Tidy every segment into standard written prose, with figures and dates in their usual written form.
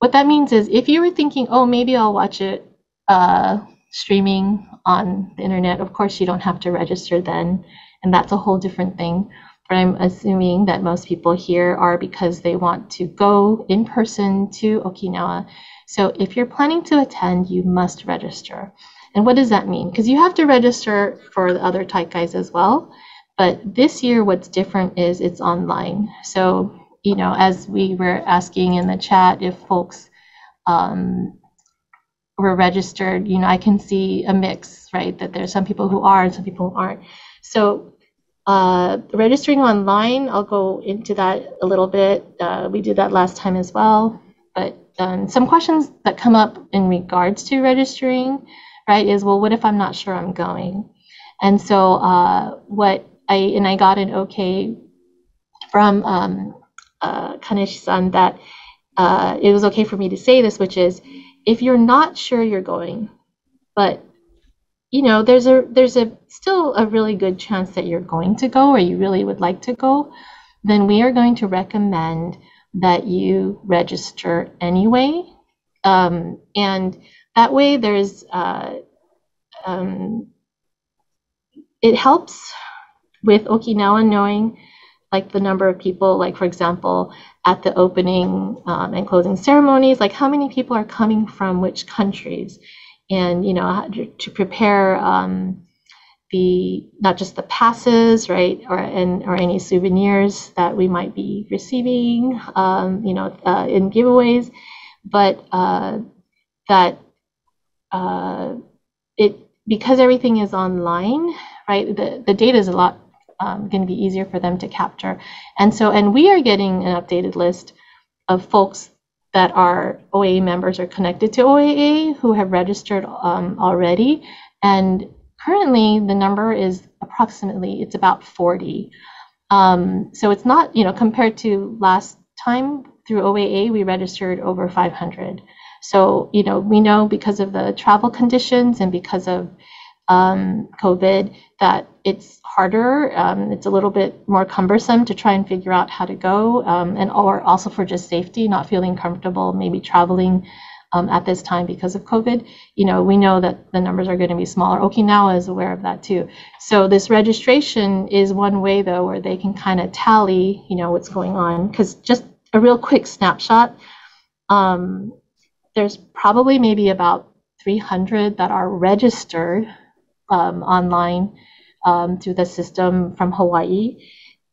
what that means is if you were thinking, oh, maybe I'll watch it streaming on the internet, of course you don't have to register then, and that's a whole different thing. But I'm assuming that most people here are because they want to go in person to Okinawa. So if you're planning to attend, you must register. And what does that mean? Because you have to register for the other Taikais as well. But this year, what's different is it's online. So, you know, as we were asking in the chat, if folks were registered, you know, I can see a mix, right? That there's some people who are and some people who aren't. So registering online, I'll go into that a little bit. We did that last time as well. But some questions that come up in regards to registering, right, is, well, what if I'm not sure I'm going? And so I got an okay from Kaneshi-san that it was okay for me to say this, which is, if you're not sure you're going, but you know there's still a really good chance that you're going to go, or you really would like to go, then we are going to recommend that you register anyway, and that way there's it helps with Okinawa knowing like the number of people, like for example, at the opening and closing ceremonies, like how many people are coming from which countries, and you know, to prepare not just the passes, right, or any souvenirs that we might be receiving, you know, in giveaways, but that because everything is online, right, the data is a lot going to be easier for them to capture. And we are getting an updated list of folks that are OAA members or connected to OAA who have registered already. And currently the number is approximately, it's about 40. So it's not, you know, compared to last time through OAA, we registered over 500. So, you know, we know because of the travel conditions and because of COVID that it's harder, it's a little bit more cumbersome to try and figure out how to go, or also for just safety, not feeling comfortable maybe traveling at this time because of COVID. You know, we know that the numbers are going to be smaller. Okinawa is aware of that too. So this registration is one way though where they can kind of tally, you know, what's going on. Because just a real quick snapshot, there's probably maybe about 300 that are registered online through the system from Hawaii.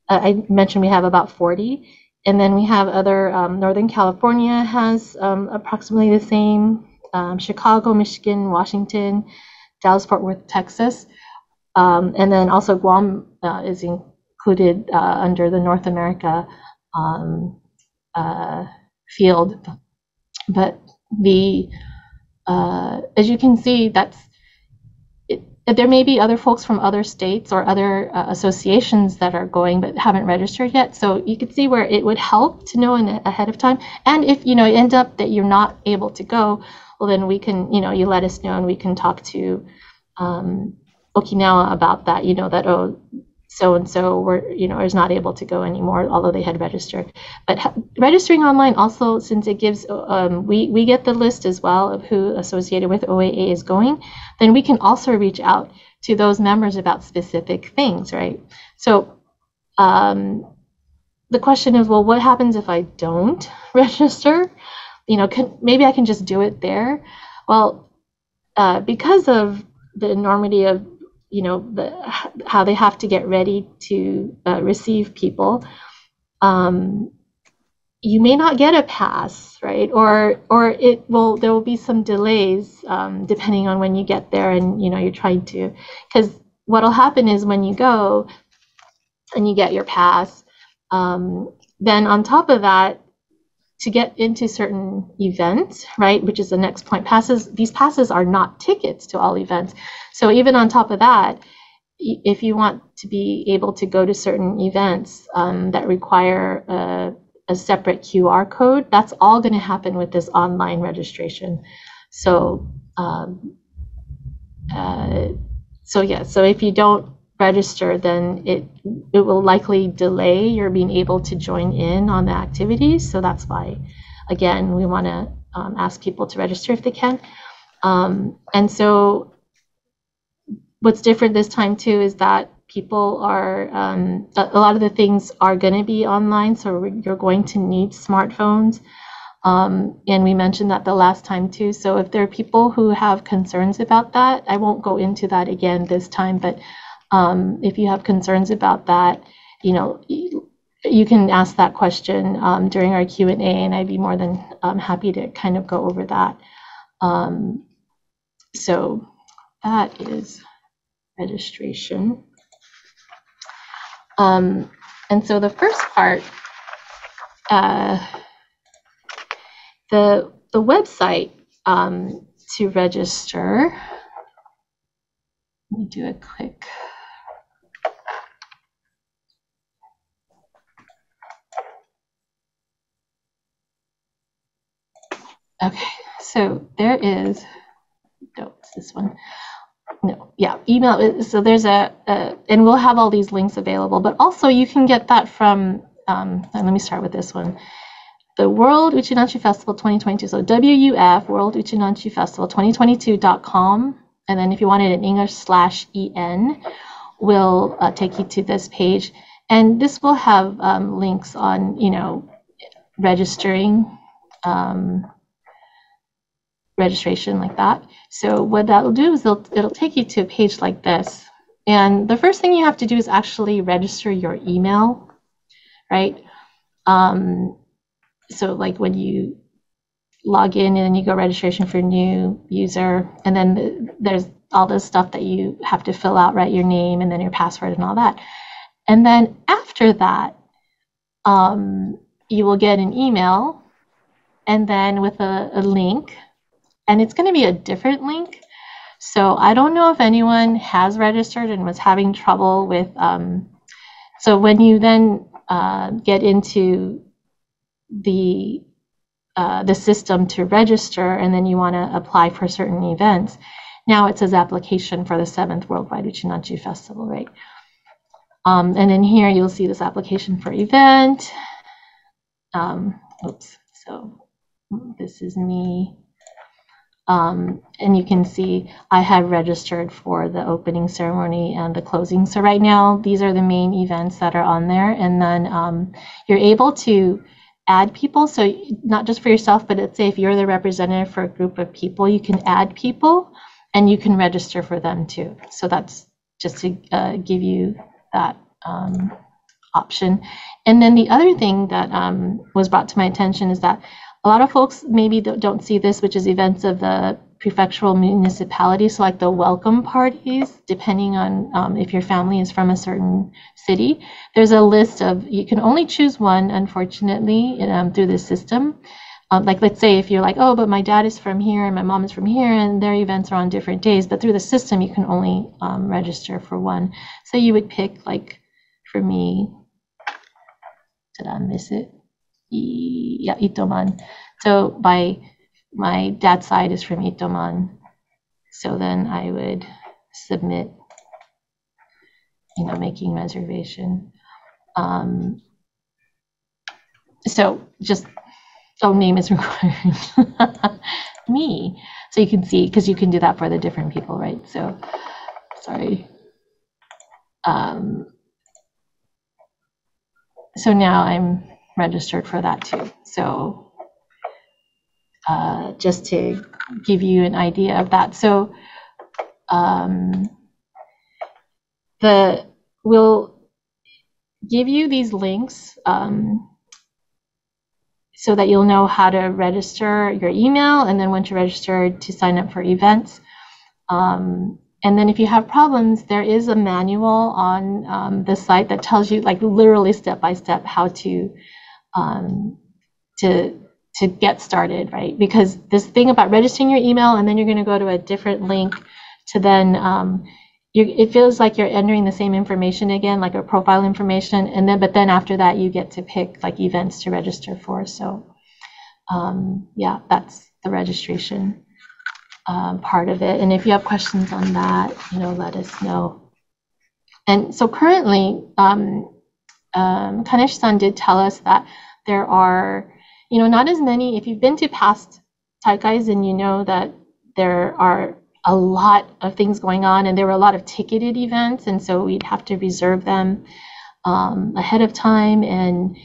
I mentioned we have about 40. And then we have other, Northern California has approximately the same, Chicago, Michigan, Washington, Dallas, Fort Worth, Texas. And then also Guam is included under the North America field. But as you can see, there may be other folks from other states or other associations that are going but haven't registered yet. So you could see where it would help to know ahead of time. And if, you know, it ends up that you're not able to go, well, then we can, you know, you let us know and we can talk to Okinawa about that, you know, that, oh, so-and-so is not able to go anymore, although they had registered. But registering online also, since it gives, we get the list as well of who associated with OAA is going, then we can also reach out to those members about specific things, right? So the question is, well, what happens if I don't register? You know, maybe I can just do it there. Well, because of the enormity of, you know, how they have to get ready to receive people, you may not get a pass, right? Or there will be some delays depending on when you get there, and you know, you're trying to, because what'll happen is when you go and you get your pass, then on top of that, to get into certain events, right, which is the next point, these passes are not tickets to all events. So even on top of that, if you want to be able to go to certain events that require a separate QR code, that's all going to happen with this online registration. So, so if you don't register, then it will likely delay your being able to join in on the activities. So that's why again, we want to ask people to register if they can. And so what's different this time too is that people are, a lot of the things are going to be online, so you're going to need smartphones. And we mentioned that the last time too. So if there are people who have concerns about that, I won't go into that again this time, but if you have concerns about that, you know, you can ask that question during our Q&A, and I'd be more than happy to kind of go over that. So that is registration. And so the first part, the website to register, let me do a quick. Okay, so there is, no, it's this one. No, yeah, email. So there's and we'll have all these links available, but also you can get that from, let me start with this one. The World Uchinanshi Festival 2022. So WUF, World Uchinanshi Festival 2022.com. And then if you want it in English, /EN, will take you to this page. And this will have links on, you know, registering, registration like that. So what that will do is it'll take you to a page like this. And the first thing you have to do is actually register your email, right? So like when you log in and then you go registration for new user, and then there's all this stuff that you have to fill out, right? Your name and then your password and all that. And then after that, you will get an email and then with a link, and it's going to be a different link. So I don't know if anyone has registered and was having trouble with, so when you then get into the system to register, and then you want to apply for certain events, now it says application for the 7th Worldwide Uchinanshi Festival, right? And then here you'll see this application for event. Oops, so this is me. And you can see I have registered for the opening ceremony and the closing. So right now, these are the main events that are on there. And then you're able to add people. So not just for yourself, but let's say if you're the representative for a group of people, you can add people and you can register for them too. So that's just to give you that option. And then the other thing that was brought to my attention is that a lot of folks maybe don't see this, which is events of the prefectural municipality. So like the welcome parties, depending on if your family is from a certain city, there's a list of, you can only choose one, unfortunately, through the system. Like let's say if you're like, oh, but my dad is from here and my mom is from here and their events are on different days, but through the system, you can only register for one. So you would pick, like for me, did I miss it? Yeah, Itoman. So my dad's side is from Itoman. So then I would submit, you know, making reservation. So just, oh, name is required. Me. So you can see, because you can do that for the different people, right? So, sorry. So now I'm registered for that too. So just to give you an idea of that. So we'll give you these links so that you'll know how to register your email, and then once you're registered, to sign up for events. And then if you have problems, there is a manual on the site that tells you, like literally step by step, how to get started, right? Because this thing about registering your email and then you're going to go to a different link to then it feels like you're entering the same information again, like a profile information, and then but then after that you get to pick like events to register for. So yeah, that's the registration part of it. And if you have questions on that, you know, let us know. And so currently, Kaneshi-san did tell us that there are not as many. If you've been to past Taikais, then you know that there are a lot of things going on, and there were a lot of ticketed events, and so we'd have to reserve them ahead of time, and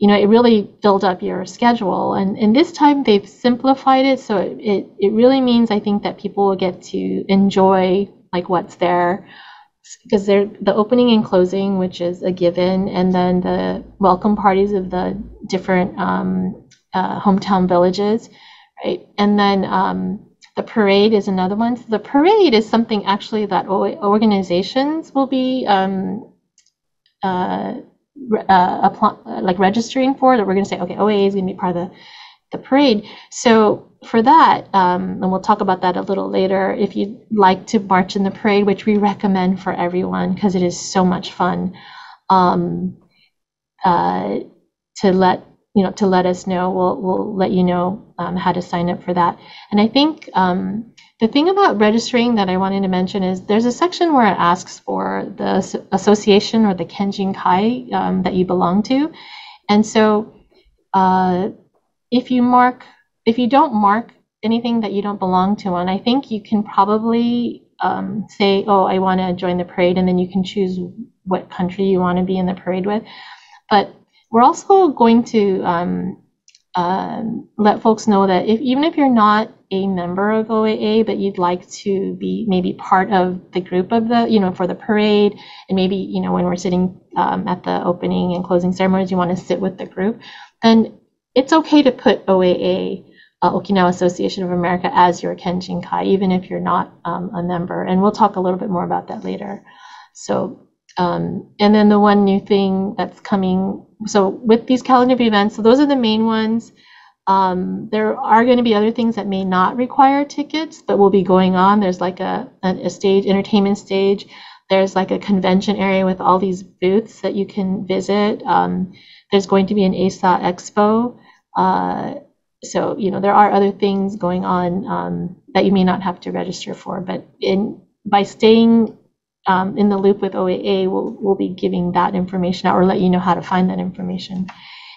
it really filled up your schedule. And this time they've simplified it, so it really means, I think, that people will get to enjoy like what's there, because they're the opening and closing, which is a given, and then the welcome parties of the different hometown villages, right? And then the parade is another one. So the parade is something actually that organizations will be registering for, that we're going to say, okay, OAA is going to be part of the parade. So for that, and we'll talk about that a little later, if you'd like to march in the parade, which we recommend for everyone because it is so much fun, to let us know, we'll let you know how to sign up for that. And I think the thing about registering that I wanted to mention is there's a section where it asks for the association or the kenjin-kai that you belong to. And so if you don't mark anything that you don't belong to on, I think you can probably say, oh, I want to join the parade, and then you can choose what country you want to be in the parade with. But we're also going to let folks know that even if you're not a member of OAA, but you'd like to be maybe part of the group of the, for the parade, and maybe, when we're sitting at the opening and closing ceremonies, you want to sit with the group, then it's okay to put OAA, Okinawa Association of America, as your kenjin-kai, even if you're not a member. And we'll talk a little bit more about that later. So, and then the one new thing that's coming, so with these calendar of events, so those are the main ones. There are going to be other things that may not require tickets, but will be going on. There's like a stage, entertainment stage. There's like a convention area with all these booths that you can visit. There's going to be an ASA Expo. So, there are other things going on that you may not have to register for, but by staying in the loop with OAA, we'll be giving that information out, or let you know how to find that information.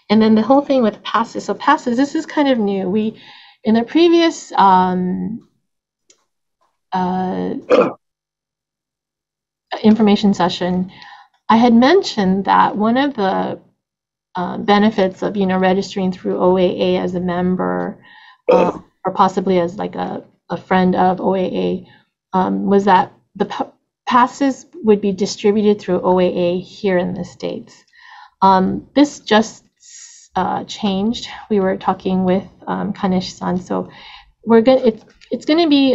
And then the whole thing with passes. So passes, this is kind of new. We, in the previous information session, I had mentioned that one of the benefits of registering through OAA as a member, or possibly as like a friend of OAA, was that the passes would be distributed through OAA here in the States. This just changed. We were talking with Kaneshi-san, so it's going to be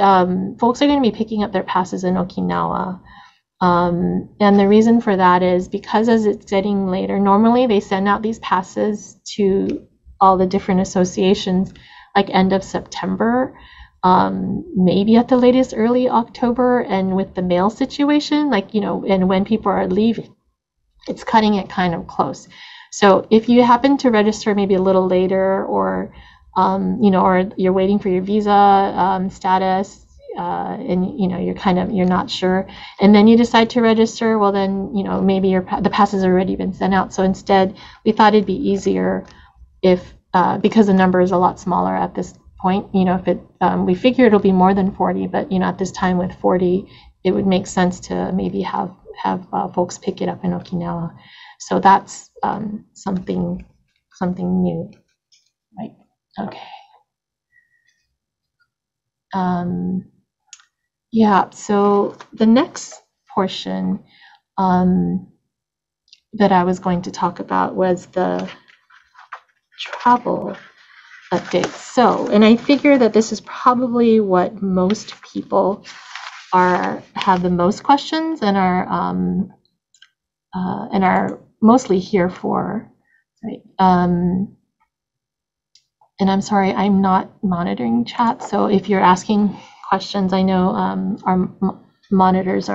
folks are going to be picking up their passes in Okinawa. And the reason for that is because as it's getting later, normally they send out these passes to all the different associations like end of September, maybe at the latest early October. And with the mail situation, and when people are leaving, it's cutting it kind of close. So if you happen to register maybe a little later, or or you're waiting for your visa status, and you're not sure, and then you decide to register, well then maybe the pass has already been sent out. So instead, we thought it'd be easier if because the number is a lot smaller at this point. If it we figure it'll be more than 40, but at this time with 40, it would make sense to maybe have folks pick it up in Okinawa. So that's something new, right? Okay. Yeah, so the next portion that I was going to talk about was the travel updates. So, and I figure that this is probably what most people have the most questions and are mostly here for, right? And I'm sorry, I'm not monitoring chat. So if you're asking questions, I know our monitors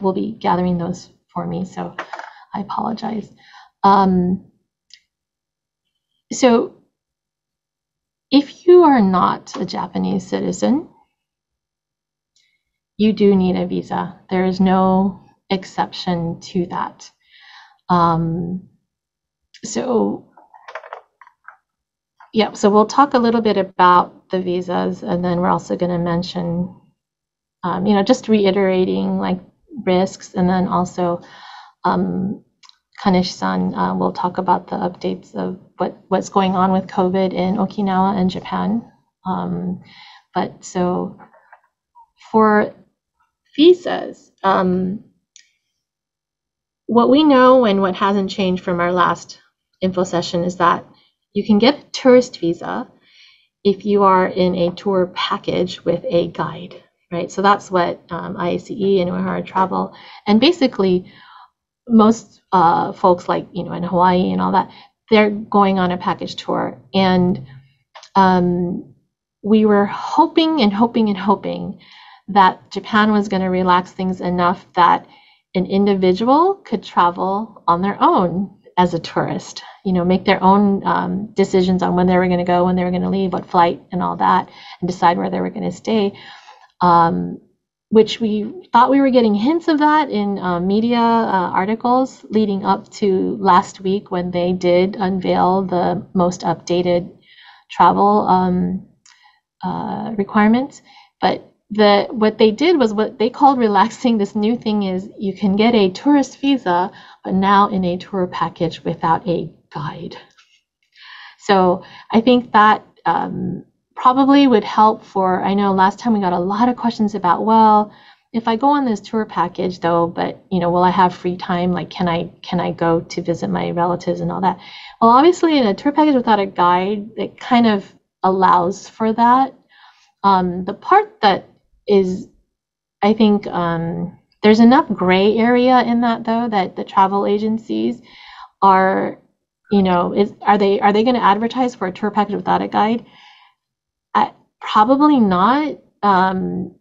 will be gathering those for me. So I apologize. So if you are not a Japanese citizen, you do need a visa. There is no exception to that. So yeah, so we'll talk a little bit about the visas, and then we're also going to mention, just reiterating like risks, and then also Kaneshi-san will talk about the updates of what's going on with COVID in Okinawa and Japan. But so for visas, what we know and what hasn't changed from our last info session is that you can get a tourist visa if you are in a tour package with a guide, right? So that's what IACE and Uehara Travel, and basically most folks like, in Hawaii and all that, they're going on a package tour. And we were hoping that Japan was going to relax things enough that an individual could travel on their own as a tourist, make their own decisions on when they were going to go, when they were going to leave, what flight and all that, and decide where they were going to stay, which we thought we were getting hints of that in media articles leading up to last week when they did unveil the most updated travel requirements. But what they did was what they called relaxing. This new thing is you can get a tourist visa, but now in a tour package without a guide. So I think that probably would help for, I know last time we got a lot of questions about, well, if I go on this tour package though, but will I have free time? Like, can I go to visit my relatives and all that? Well, obviously in a tour package without a guide, it kind of allows for that. The part that is, I think there's enough gray area in that though, that the travel agencies are, are they going to advertise for a tour package without a guide? Probably not.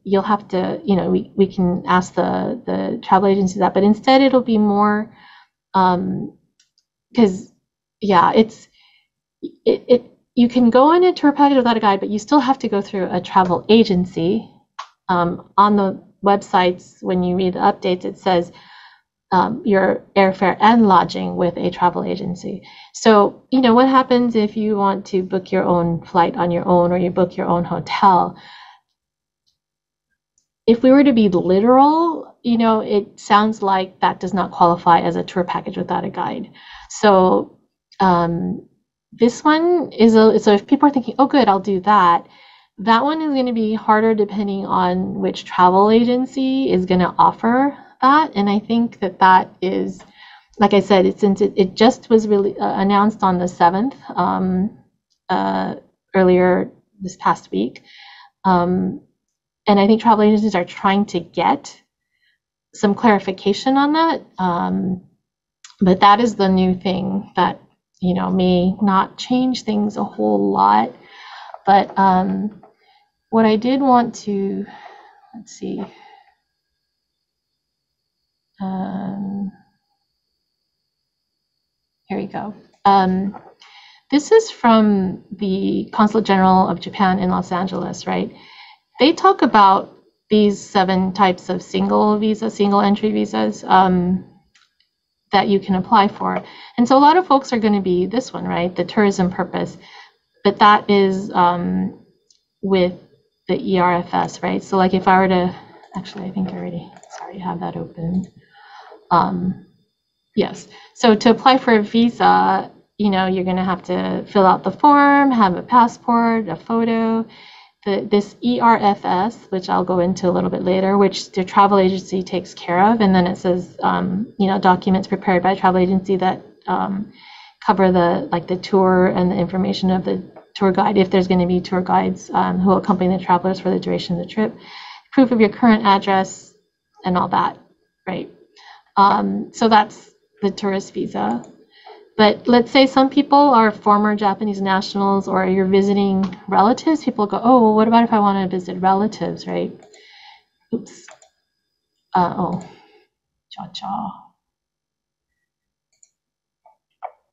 You'll have to, we can ask the travel agencies that, but instead it'll be more, because yeah, you can go on a tour package without a guide, but you still have to go through a travel agency. On the websites, when you read the updates, it says your airfare and lodging with a travel agency. So, what happens if you want to book your own flight on your own, or you book your own hotel? If we were to be literal, it sounds like that does not qualify as a tour package without a guide. So this one is so if people are thinking, oh good, I'll do that, that one is going to be harder depending on which travel agency is going to offer that. And I think that is, like I said, since it just was really announced on the 7th earlier this past week. And I think travel agencies are trying to get some clarification on that. But that is the new thing that, may not change things a whole lot. But what I did want to, let's see. Here we go. This is from the Consulate General of Japan in Los Angeles, right? They talk about these 7 types of single entry visas that you can apply for. And so a lot of folks are going to be this one, right? The tourism purpose. But that is with the ERFS, right? So like if I were to, actually, I think I already, sorry, have that open. Yes, so to apply for a visa, you're going to have to fill out the form, have a passport, a photo, this ERFS, which I'll go into a little bit later, which the travel agency takes care of. And then it says, documents prepared by a travel agency that cover the tour and the information of the tour guide, if there's going to be tour guides who will accompany the travelers for the duration of the trip, proof of your current address and all that, right? So that's the tourist visa. But let's say some people are former Japanese nationals, or you're visiting relatives. People go, oh, well, what about if I want to visit relatives, right? Oops.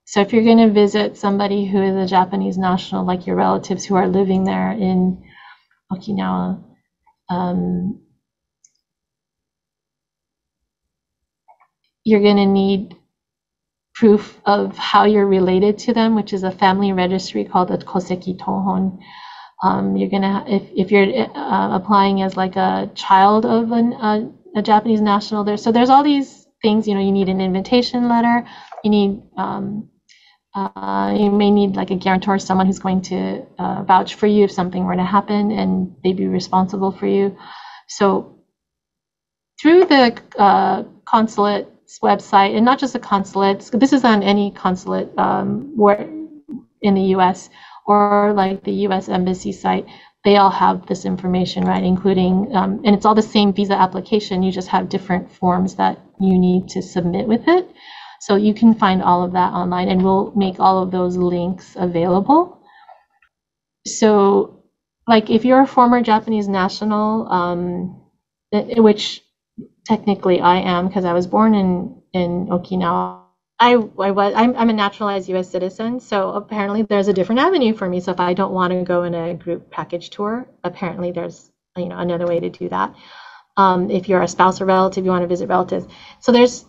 So if you're going to visit somebody who is a Japanese national, like your relatives who are living there in Okinawa, you're going to need proof of how you're related to them, which is a family registry called the 𝗥𝗘𝗚𝗜𝗧𝗥𝗢𝗏. You're gonna, if you're applying as like a child of a Japanese national, there's all these things. You know, you need an invitation letter. You need you may need like a guarantor, someone who's going to vouch for you if something were to happen, and they'd be responsible for you. So through the consulate's website, and not just the consulates, this is on any consulate where in the US, or like the US Embassy site, they all have this information, right? Including, and it's all the same visa application, you just have different forms that you need to submit with it. So you can find all of that online, and we'll make all of those links available. So like if you're a former Japanese national, which technically I am because I was born in Okinawa, I'm a naturalized US citizen, so apparently there's a different avenue for me. So if I don't want to go in a group package tour, apparently there's, you know, another way to do that. If you're a spouse or relative, you want to visit relatives. So there's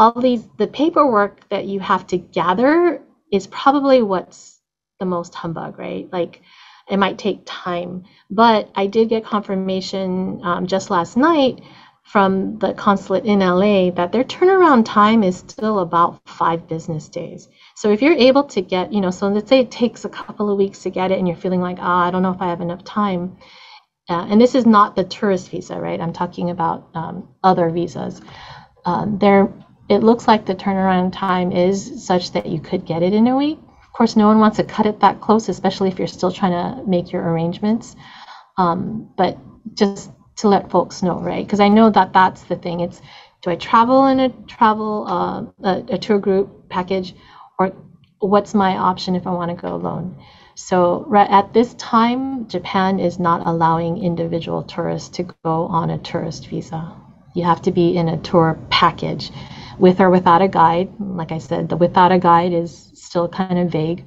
all the paperwork that you have to gather is probably what's the most humbug, right? Like it might take time, but I did get confirmation just last night from the consulate in LA that their turnaround time is still about 5 business days. So if you're able to get, you know, so let's say it takes a couple of weeks to get it and you're feeling like, I don't know if I have enough time. And this is not the tourist visa, right? I'm talking about other visas. It looks like the turnaround time is such that you could get it in a week. Of course, no one wants to cut it that close, especially if you're still trying to make your arrangements. But just to let folks know, right? Because I know that that's the thing. It's, do I travel in a tour group package, or what's my option if I want to go alone? So right at this time, Japan is not allowing individual tourists to go on a tourist visa. You have to be in a tour package, with or without a guide. Like I said, the without a guide is still kind of vague,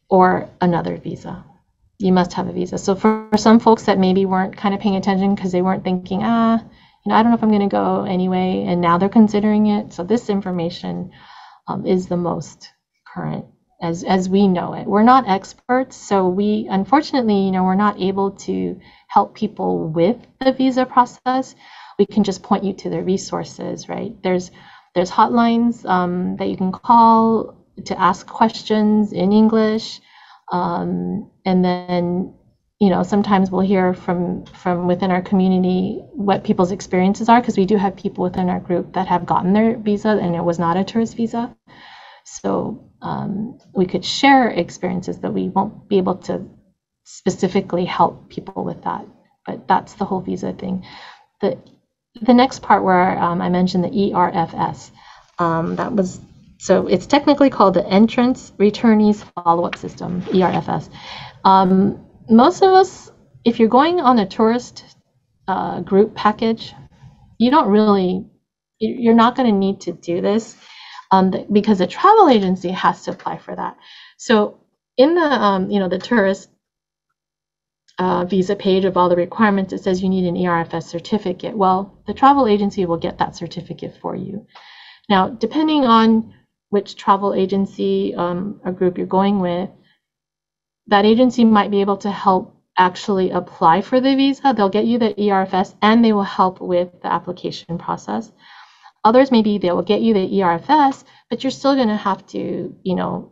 or another visa. You must have a visa. So for some folks that maybe weren't kind of paying attention because they weren't thinking, you know, I don't know if I'm going to go anyway, and now they're considering it. So this information is the most current as we know it. We're not experts, so we, unfortunately, you know, we're not able to help people with the visa process. We can just point you to the resources, right? There's hotlines that you can call to ask questions in English. And then, you know, sometimes we'll hear from within our community what people's experiences are, because we do have people within our group that have gotten their visa and it was not a tourist visa. So we could share experiences, but we won't be able to specifically help people with that. But that's the whole visa thing. The next part where I mentioned the ERFS, so it's technically called the Entrants, Returnees Follow-up System, ERFS. Most of us, if you're going on a tourist group package, you're not going to need to do this because the travel agency has to apply for that. So in the you know, the tourist visa page of all the requirements, it says you need an ERFS certificate. Well, the travel agency will get that certificate for you. Now, depending on which travel agency or group you're going with, that agency might be able to help actually apply for the visa. They'll get you the ERFS and they will help with the application process. Others, maybe they will get you the ERFS, but you're still going to have to, you know,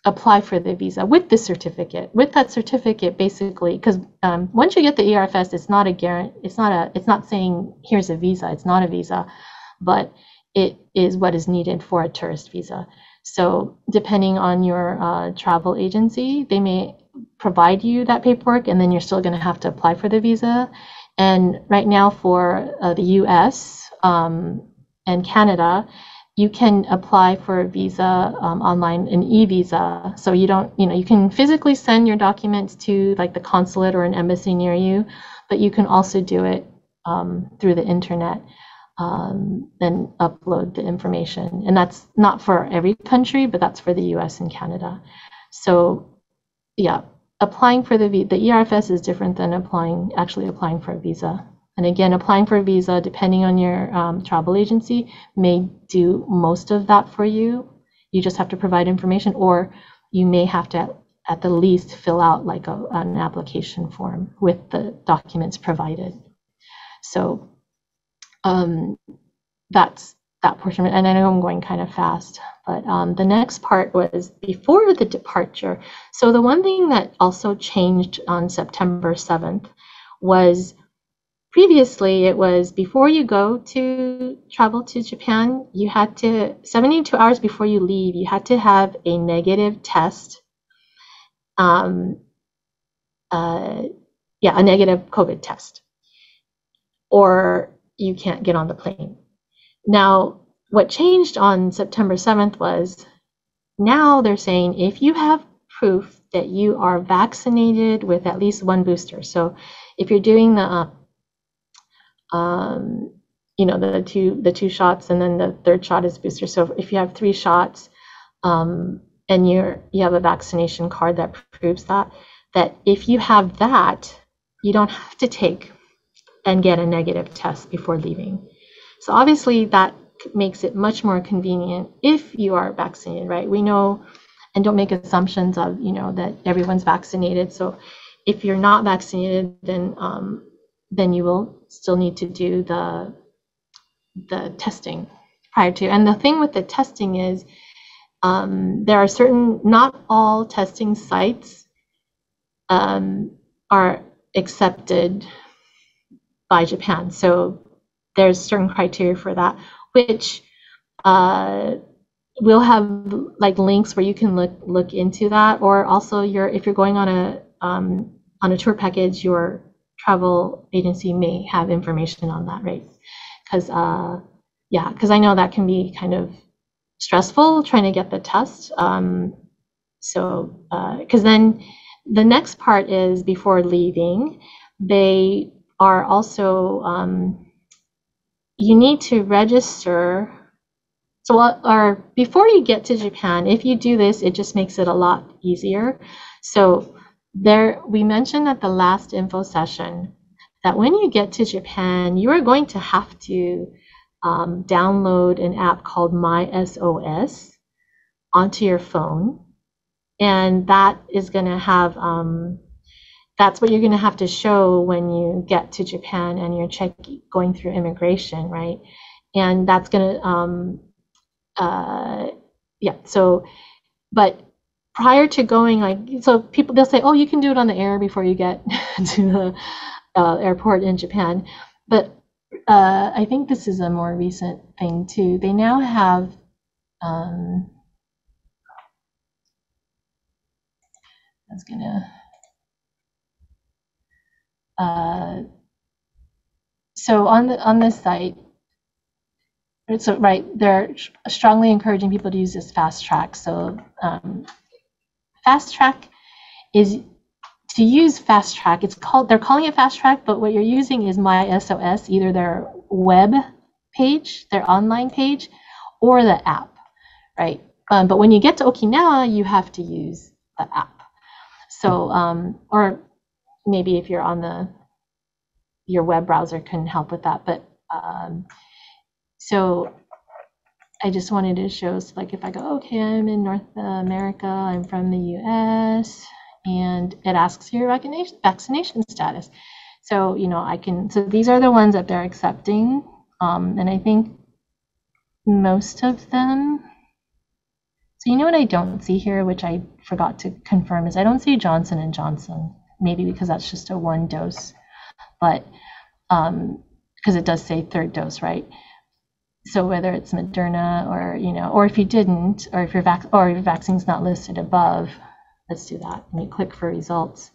apply for the visa with this certificate. With that certificate, basically, because once you get the ERFS, it's not a guarantee. It's not saying here's a visa. It's not a visa, but it is what is needed for a tourist visa. So depending on your travel agency, they may provide you that paperwork, and then you're still going to have to apply for the visa. And right now for the US and Canada, you can apply for a visa online, an e-visa. So you don't, you know, you can physically send your documents to like the consulate or an embassy near you, but you can also do it through the internet and upload the information. And that's not for every country, but that's for the US and Canada. So yeah, applying for the ERFS is different than actually applying for a visa. And again, applying for a visa, depending on your travel agency, may do most of that for you. You just have to provide information, or you may have to at the least fill out like an application form with the documents provided. So that's that portion. And I know I'm going kind of fast, but the next part was before the departure. So the one thing that also changed on September 7th was, previously it was before you go to travel to Japan, you had to, 72 hours before you leave, you had to have a negative test. A negative COVID test, or you can't get on the plane. Now, what changed on September 7th was, now they're saying if you have proof that you are vaccinated with at least one booster. So if you're doing the the two shots, and then the third shot is booster. So if you have 3 shots, and you have a vaccination card that proves that if you have that, you don't have to take and get a negative test before leaving. So obviously that makes it much more convenient if you are vaccinated, right? We know, and don't make assumptions of, that everyone's vaccinated. So if you're not vaccinated, then you will still need to do the testing prior to. And the thing with the testing is, there are certain, not all testing sites are accepted by Japan. So there's certain criteria for that, which we'll have like links where you can look into that, or also if you're going on a tour package, your travel agency may have information on that, right? Because I know that can be kind of stressful trying to get the test. Because then the next part is, before leaving, they are also, you need to register. So before you get to Japan, if you do this, it just makes it a lot easier. So we mentioned at the last info session that when you get to Japan, you are going to have to download an app called MySOS onto your phone, and that is going to have that's what you're going to have to show when you get to Japan and you're going through immigration, right? And that's going to but prior to going, so people, they'll say, oh, you can do it on the air before you get to the airport in Japan, but I think this is a more recent thing too. They now have so on this site, so right, they're strongly encouraging people to use this fast track. So fast track is, to use fast track, they're calling it fast track, but what you're using is MySOS, either their web page, their online page, or the app, right? But when you get to Okinawa, you have to use the app. So, or maybe if you're on your web browser can help with that. But so I just wanted to show, so like if I go, okay, I'm in North America, I'm from the US, and it asks your vaccination status. So, so these are the ones that they're accepting. And I think most of them, so what I don't see here, which I forgot to confirm, is I don't see Johnson & Johnson, maybe because that's just a 1 dose, but because it does say 3rd dose, right? So whether it's Moderna or if you didn't, or if your vaccine's not listed above, let's do that. Let me click for results.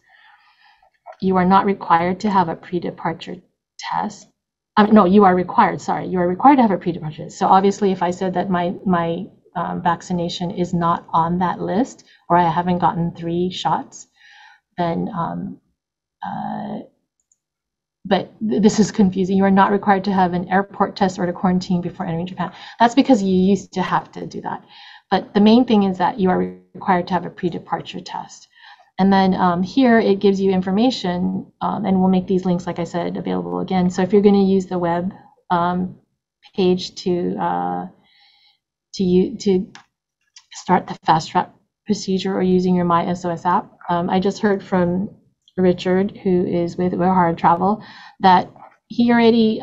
You are not required to have a pre-departure test. No, you are required. Sorry, you are required to have a pre-departure. So obviously, if I said that my vaccination is not on that list, or I haven't gotten 3 shots, then but this is confusing. You are not required to have an airport test or to quarantine before entering Japan. That's because you used to have to do that. But the main thing is that you are required to have a pre-departure test. And then here it gives you information, and we'll make these links, like I said, available again. So if you're going to use the web page to start the fast track procedure or using your MySOS app, I just heard from Richard, who is with Hard Travel, that he already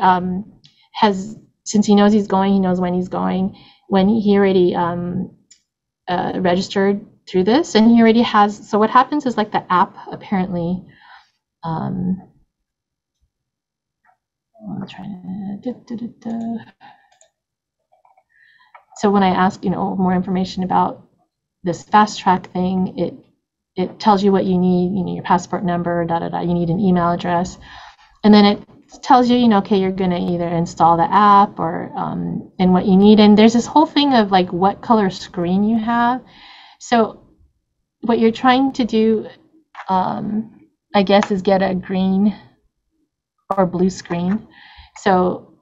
has, since he knows he's going, he knows when he's going, when he already registered through this, and he already has. So what happens is, like, the app apparently, I'm trying to, so when I ask, more information about this fast track thing, it tells you what you need, your passport number, you need an email address, and then it tells you, okay, you're gonna either install the app or and what you need. And there's this whole thing of, like, what color screen you have. So what you're trying to do, I guess, is get a green or blue screen. So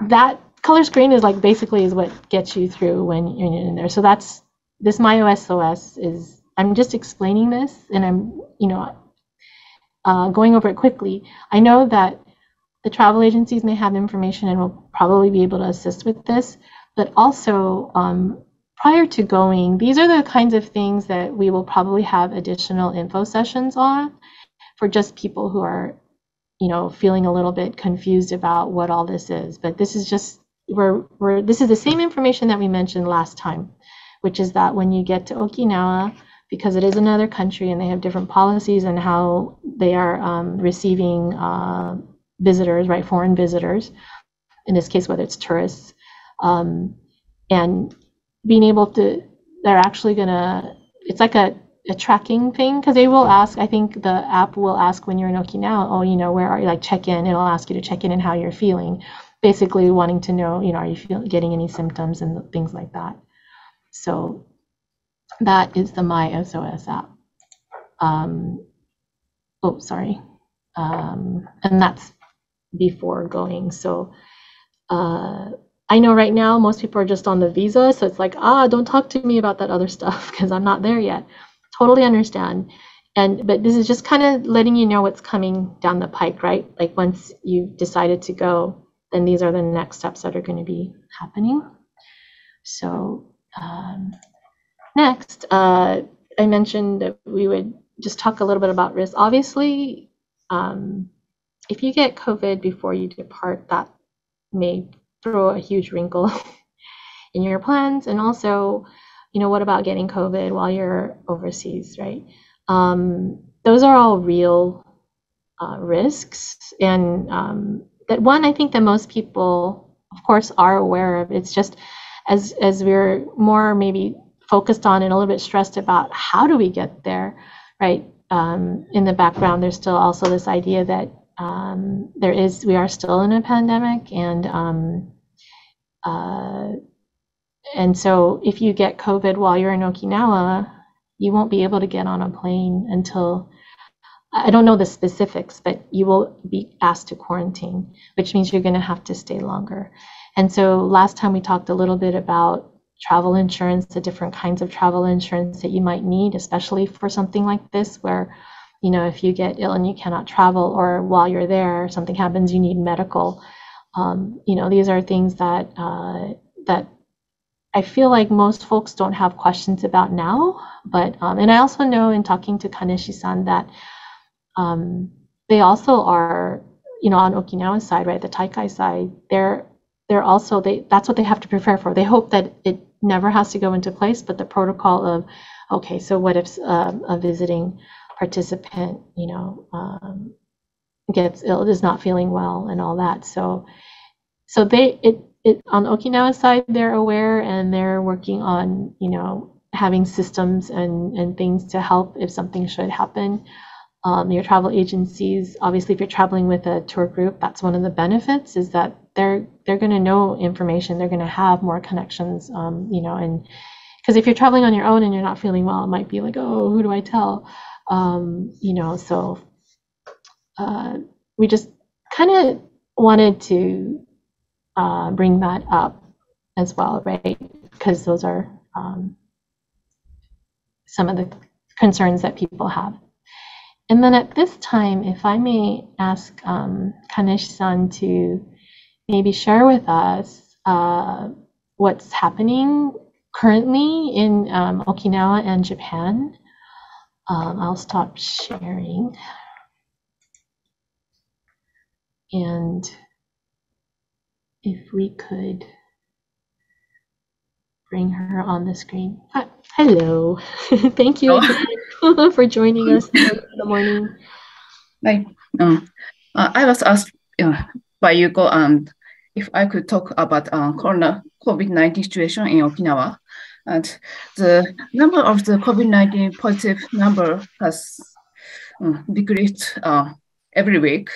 that color screen is, like, basically is what gets you through when you're in there. So that's this MySOS is, I'm just explaining this, and I'm going over it quickly. I know that the travel agencies may have information and will probably be able to assist with this, but also prior to going, these are the kinds of things that we will probably have additional info sessions on for just people who are, feeling a little bit confused about what all this is. But this is just, this is the same information that we mentioned last time, which is that when you get to Okinawa, because it is another country and they have different policies and how they are receiving visitors, right, foreign visitors, in this case, whether it's tourists, and being able to, they're actually gonna, it's like a tracking thing, because they will ask, I think the app will ask when you're in Okinawa, where are you, like, check in, it'll ask you to check in and how you're feeling, basically wanting to know, are you getting any symptoms and things like that. So that is the MySOS app. And that's before going. So I know right now most people are just on the visa, so it's like, don't talk to me about that other stuff because I'm not there yet. Totally understand. But this is just kind of letting you know what's coming down the pike, right? Like, once you've decided to go, then these are the next steps that are going to be happening. So next, I mentioned that we would just talk a little bit about risk. Obviously, if you get COVID before you depart, that may throw a huge wrinkle in your plans. And also, what about getting COVID while you're overseas, right? Those are all real risks. And that one, I think that most people, of course, are aware of. It's just as we're more maybe focused on and a little bit stressed about how do we get there, right? In the background, there's still also this idea that we are still in a pandemic, and so if you get COVID while you're in Okinawa, you won't be able to get on a plane until, I don't know the specifics, but you will be asked to quarantine, which means you're going to have to stay longer. And so last time we talked a little bit about travel insurance, the different kinds of travel insurance that you might need, especially for something like this, where, if you get ill and you cannot travel, or while you're there, something happens, you need medical. These are things that that I feel like most folks don't have questions about now. But and I also know, in talking to Kaneshi-san, that they also are, on Okinawa side, right, the Taikai side, they're also, that's what they have to prepare for. They hope that it never has to go into place, but the protocol of, okay, so what if a visiting participant, gets ill, is not feeling well, and all that. So on Okinawa side, they're aware, and they're working on, having systems and things to help if something should happen. Your travel agencies, obviously, if you're traveling with a tour group, that's one of the benefits, is that they're going to know information. They're going to have more connections, and because if you're traveling on your own and you're not feeling well, it might be like, oh, who do I tell? So we just kind of wanted to bring that up as well, right? Because those are some of the concerns that people have. And then at this time, if I may ask Kaneshi-san to maybe share with us what's happening currently in Okinawa and Japan. I'll stop sharing. And if we could bring her on the screen. Hello. Thank you again for joining us in the morning. I was asked by Yuko if I could talk about COVID-19 situation in Okinawa. And the number of the COVID-19 positive number has decreased every week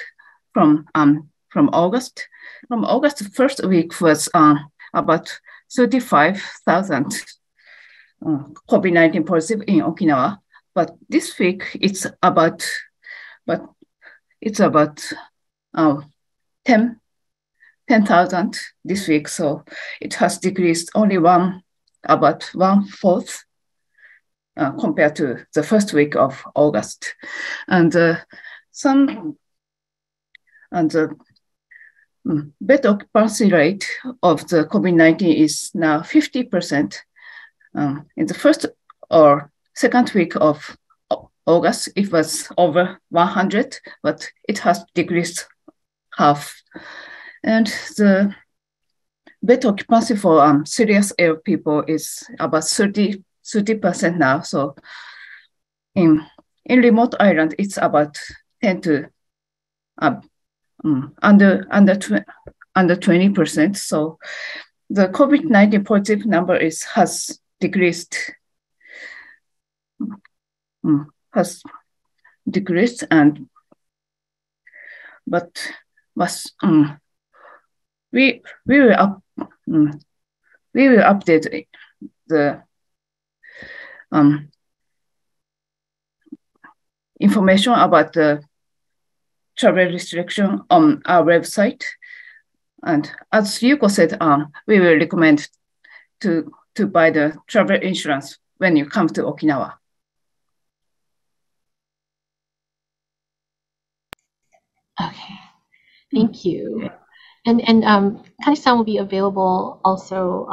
from August. From August, the first week was about 35,000 COVID-19 positive in Okinawa. But this week it's about 10,000 this week. So it has decreased only about 1/4 compared to the first week of August. And bed occupancy rate of the COVID-19 is now 50%. In the first or second week of August, it was over 100, but it has decreased half. And the bed occupancy for serious ill people is about 30% now. So in remote island, it's about 10 to under 20%. So the COVID-19 positive number has decreased. We will update the information about the travel restriction on our website. And as Yuko said, we will recommend to buy the travel insurance when you come to Okinawa. Okay, thank you. And Kaneshi-san will be available also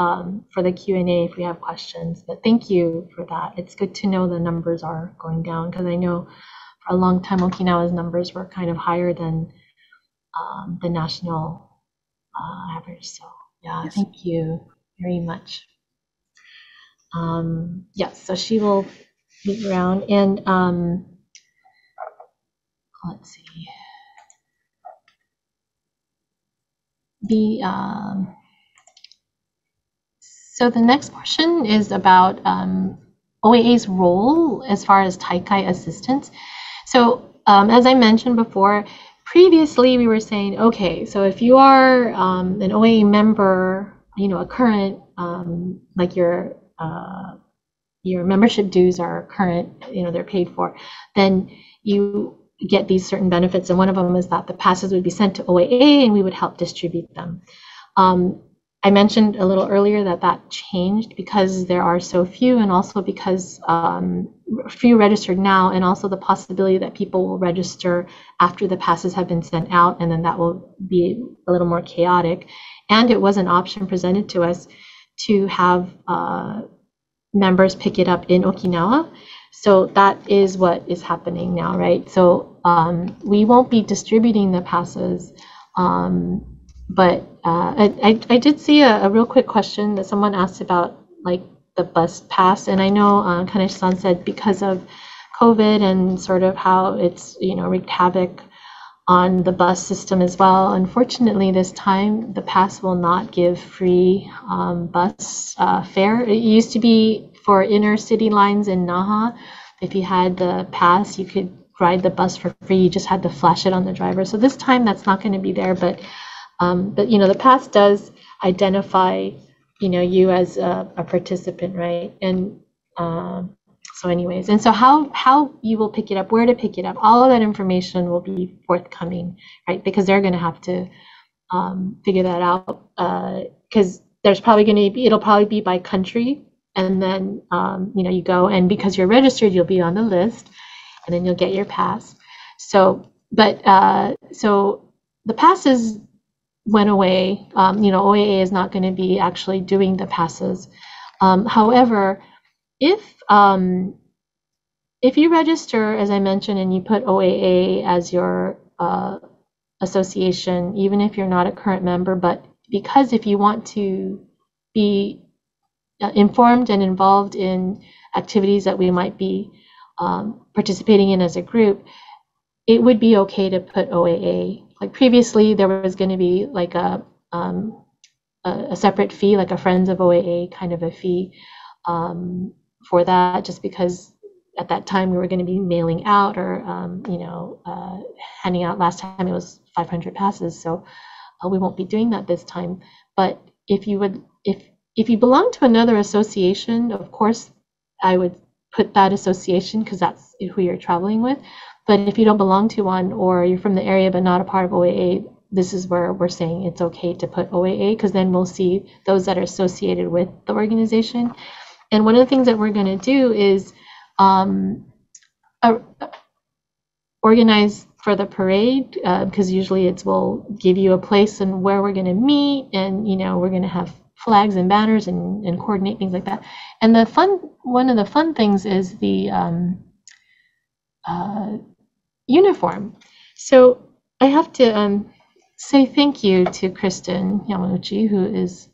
for the Q&A if we have questions. But thank you for that. It's good to know the numbers are going down, because I know for a long time Okinawa's numbers were kind of higher than the national average. So yeah, yes. Thank you very much. Yes, so she will be around, and let's see. So the next portion is about OAA's role as far as Taikai assistance. So as I mentioned before, previously we were saying, okay, so if you are an OAA member, a current, like your membership dues are current, they're paid for, then you get these certain benefits, and one of them is that the passes would be sent to OAA and we would help distribute them. I mentioned a little earlier that changed because there are so few, and also because few registered now, and also the possibility that people will register after the passes have been sent out, and then that will be a little more chaotic. And it was an option presented to us to have members pick it up in Okinawa. So that is what is happening now, right? So we won't be distributing the passes, but I did see a real quick question that someone asked about, like the bus pass, and I know Kaneshi-san said because of COVID and sort of how it's wreaked havoc on the bus system as well. Unfortunately, this time the pass will not give free bus fare. It used to be for inner city lines in Naha. If you had the pass, you could ride the bus for free. You just had to flash it on the driver. So this time that's not going to be there, but the pass does identify you as a participant, right? And so anyways, and so how you will pick it up, where to pick it up, all of that information will be forthcoming, right? Because they're going to have to figure that out, because there's probably going to be, it'll probably be by country. and then you go, and because you're registered, you'll be on the list, and then you'll get your pass. So the passes went away. OAA is not going to be actually doing the passes. However, if you register, as I mentioned, and you put OAA as your association, even if you're not a current member, but because if you want to be informed and involved in activities that we might be participating in as a group, it would be okay to put OAA. Like previously, there was going to be like a separate fee, like a Friends of OAA kind of a fee for that, just because at that time we were going to be mailing out or handing out. Last time it was 500 passes, so we won't be doing that this time. But if you belong to another association, of course, I would put that association because that's who you're traveling with. But if you don't belong to one, or you're from the area but not a part of OAA, this is where we're saying it's okay to put OAA, because then we'll see those that are associated with the organization. And one of the things that we're going to do is organize for the parade, because usually we'll give you a place and where we're going to meet, and we're going to have flags and banners and coordinate things like that. And one of the fun things is the uniform. So I have to say thank you to Kristen Yamauchi, who is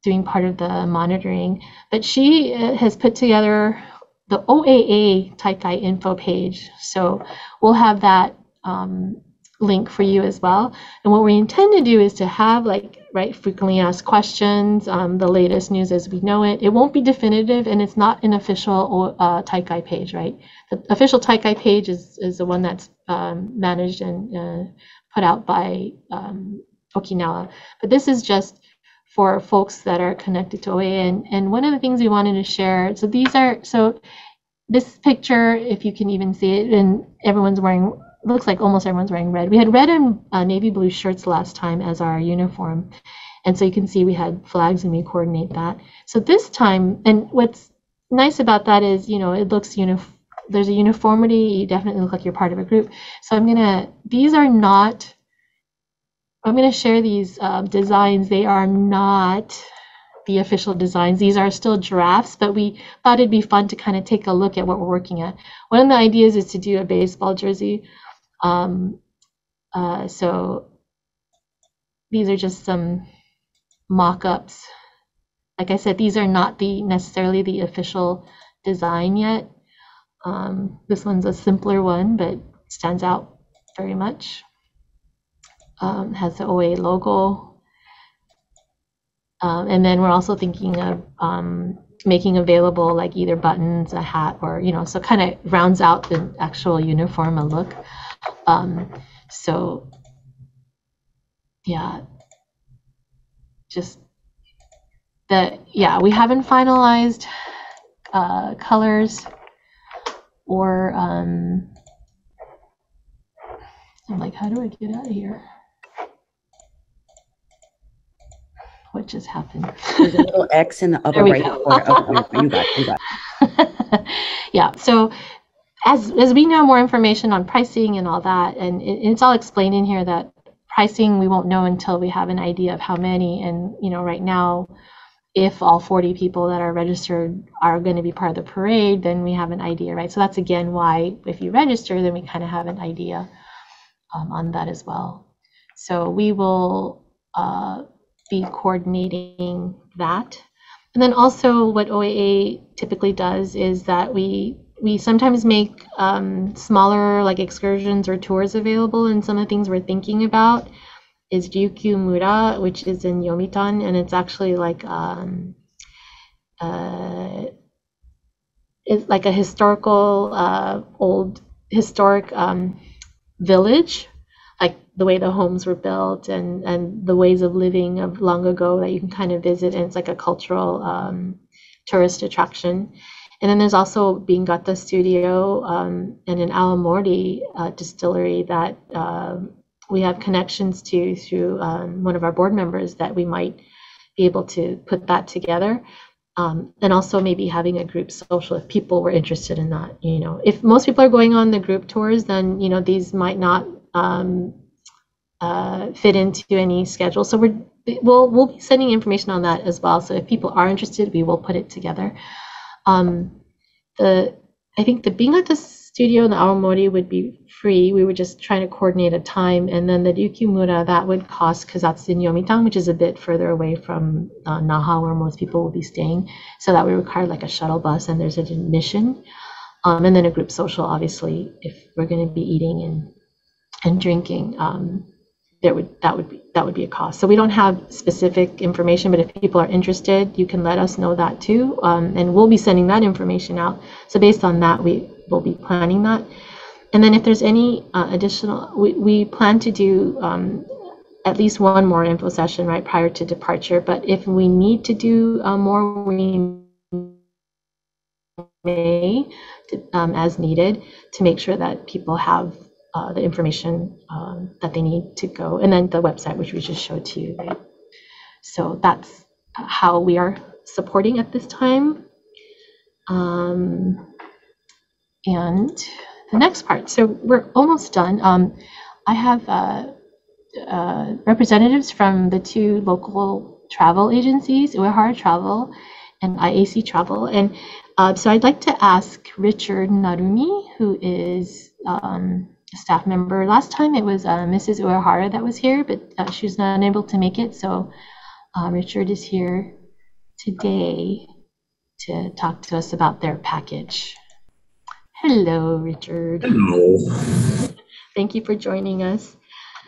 doing part of the monitoring, but she has put together the OAA Taikai info page. So we'll have that link for you as well. And what we intend to do is to have frequently asked questions, the latest news as we know it. It won't be definitive, and it's not an official Taikai page, right? The official Taikai page is the one that's managed and put out by Okinawa. But this is just for folks that are connected to OAA. And one of the things we wanted to share, so this picture, if you can even see it, and everyone's wearing, looks like almost everyone's wearing red. We had red and navy blue shirts last time as our uniform. And so you can see we had flags and we coordinate that. So this time, and what's nice about that is, it looks there's a uniformity. You definitely look like you're part of a group. So I'm going to share these designs. They are not the official designs. These are still drafts, but we thought it'd be fun to kind of take a look at what we're working at. One of the ideas is to do a baseball jersey. So these are just some mock-ups. Like I said, these are not necessarily the official design yet. This one's a simpler one, but stands out very much. Has the OA logo. And then we're also thinking of making available like either buttons, a hat, or, so kind of rounds out the actual uniform a look. So yeah, we haven't finalized colors or I'm like, how do I get out of here? What just happened? There's a little X in the upper right corner. You got it. Yeah, so as we know more information on pricing and all that, and it's all explained in here, that pricing we won't know until we have an idea of how many. And right now, if all 40 people that are registered are going to be part of the parade, then we have an idea, right? So that's again why if you register, then we kind of have an idea on that as well. So we will be coordinating that. And then also what OAA typically does is that we sometimes make smaller like excursions or tours available, and some of the things we're thinking about is 𝗥𝗘𝗟𝗖𝗢𝗠𝗘, which is in Yomitan, and it's actually like it's like a historic village, like the way the homes were built and the ways of living of long ago that you can kind of visit, and it's like a cultural tourist attraction. And then there's also Bingata Studio and an Aomori distillery that we have connections to through one of our board members, that we might be able to put that together. And also maybe having a group social if people were interested in that. You know, if most people are going on the group tours, then you know these might not fit into any schedule. So we'll be sending information on that as well. So if people are interested, we will put it together. I think the being at the studio in the Aomori would be free. We were just trying to coordinate a time, and then the Ryukyumura, that would cost because that's in Yomitan, which is a bit further away from Naha, where most people will be staying. So that would require like a shuttle bus, and there's an admission, and then a group social. Obviously, if we're going to be eating and drinking, that would be a cost. So we don't have specific information, but if people are interested, you can let us know that too, and we'll be sending that information out. So based on that, we will be planning that. And then if there's any additional, we plan to do at least one more info session right prior to departure. But if we need to do more, we may, as needed, to make sure that people have the information that they need to go, and then the website, which we just showed to you. Right? So that's how we are supporting at this time. And the next part, so we're almost done. I have representatives from the two local travel agencies, Uehara Travel and IACE Travel. And so I'd like to ask Richard Narumi, who is a staff member. Last time it was Mrs. Uehara that was here, but she was not able to make it. So Richard is here today to talk to us about their package. Hello, Richard. Hello. Thank you for joining us.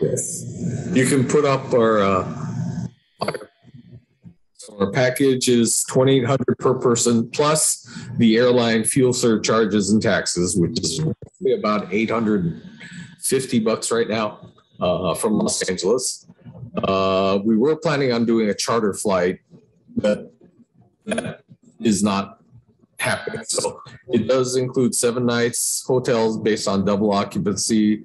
Yes. You can put up our package is $2,800 per person plus the airline fuel surcharges and taxes, which is about $850 right now from Los Angeles. We were planning on doing a charter flight, but that is not happening. So it does include 7 nights, hotels based on double occupancy,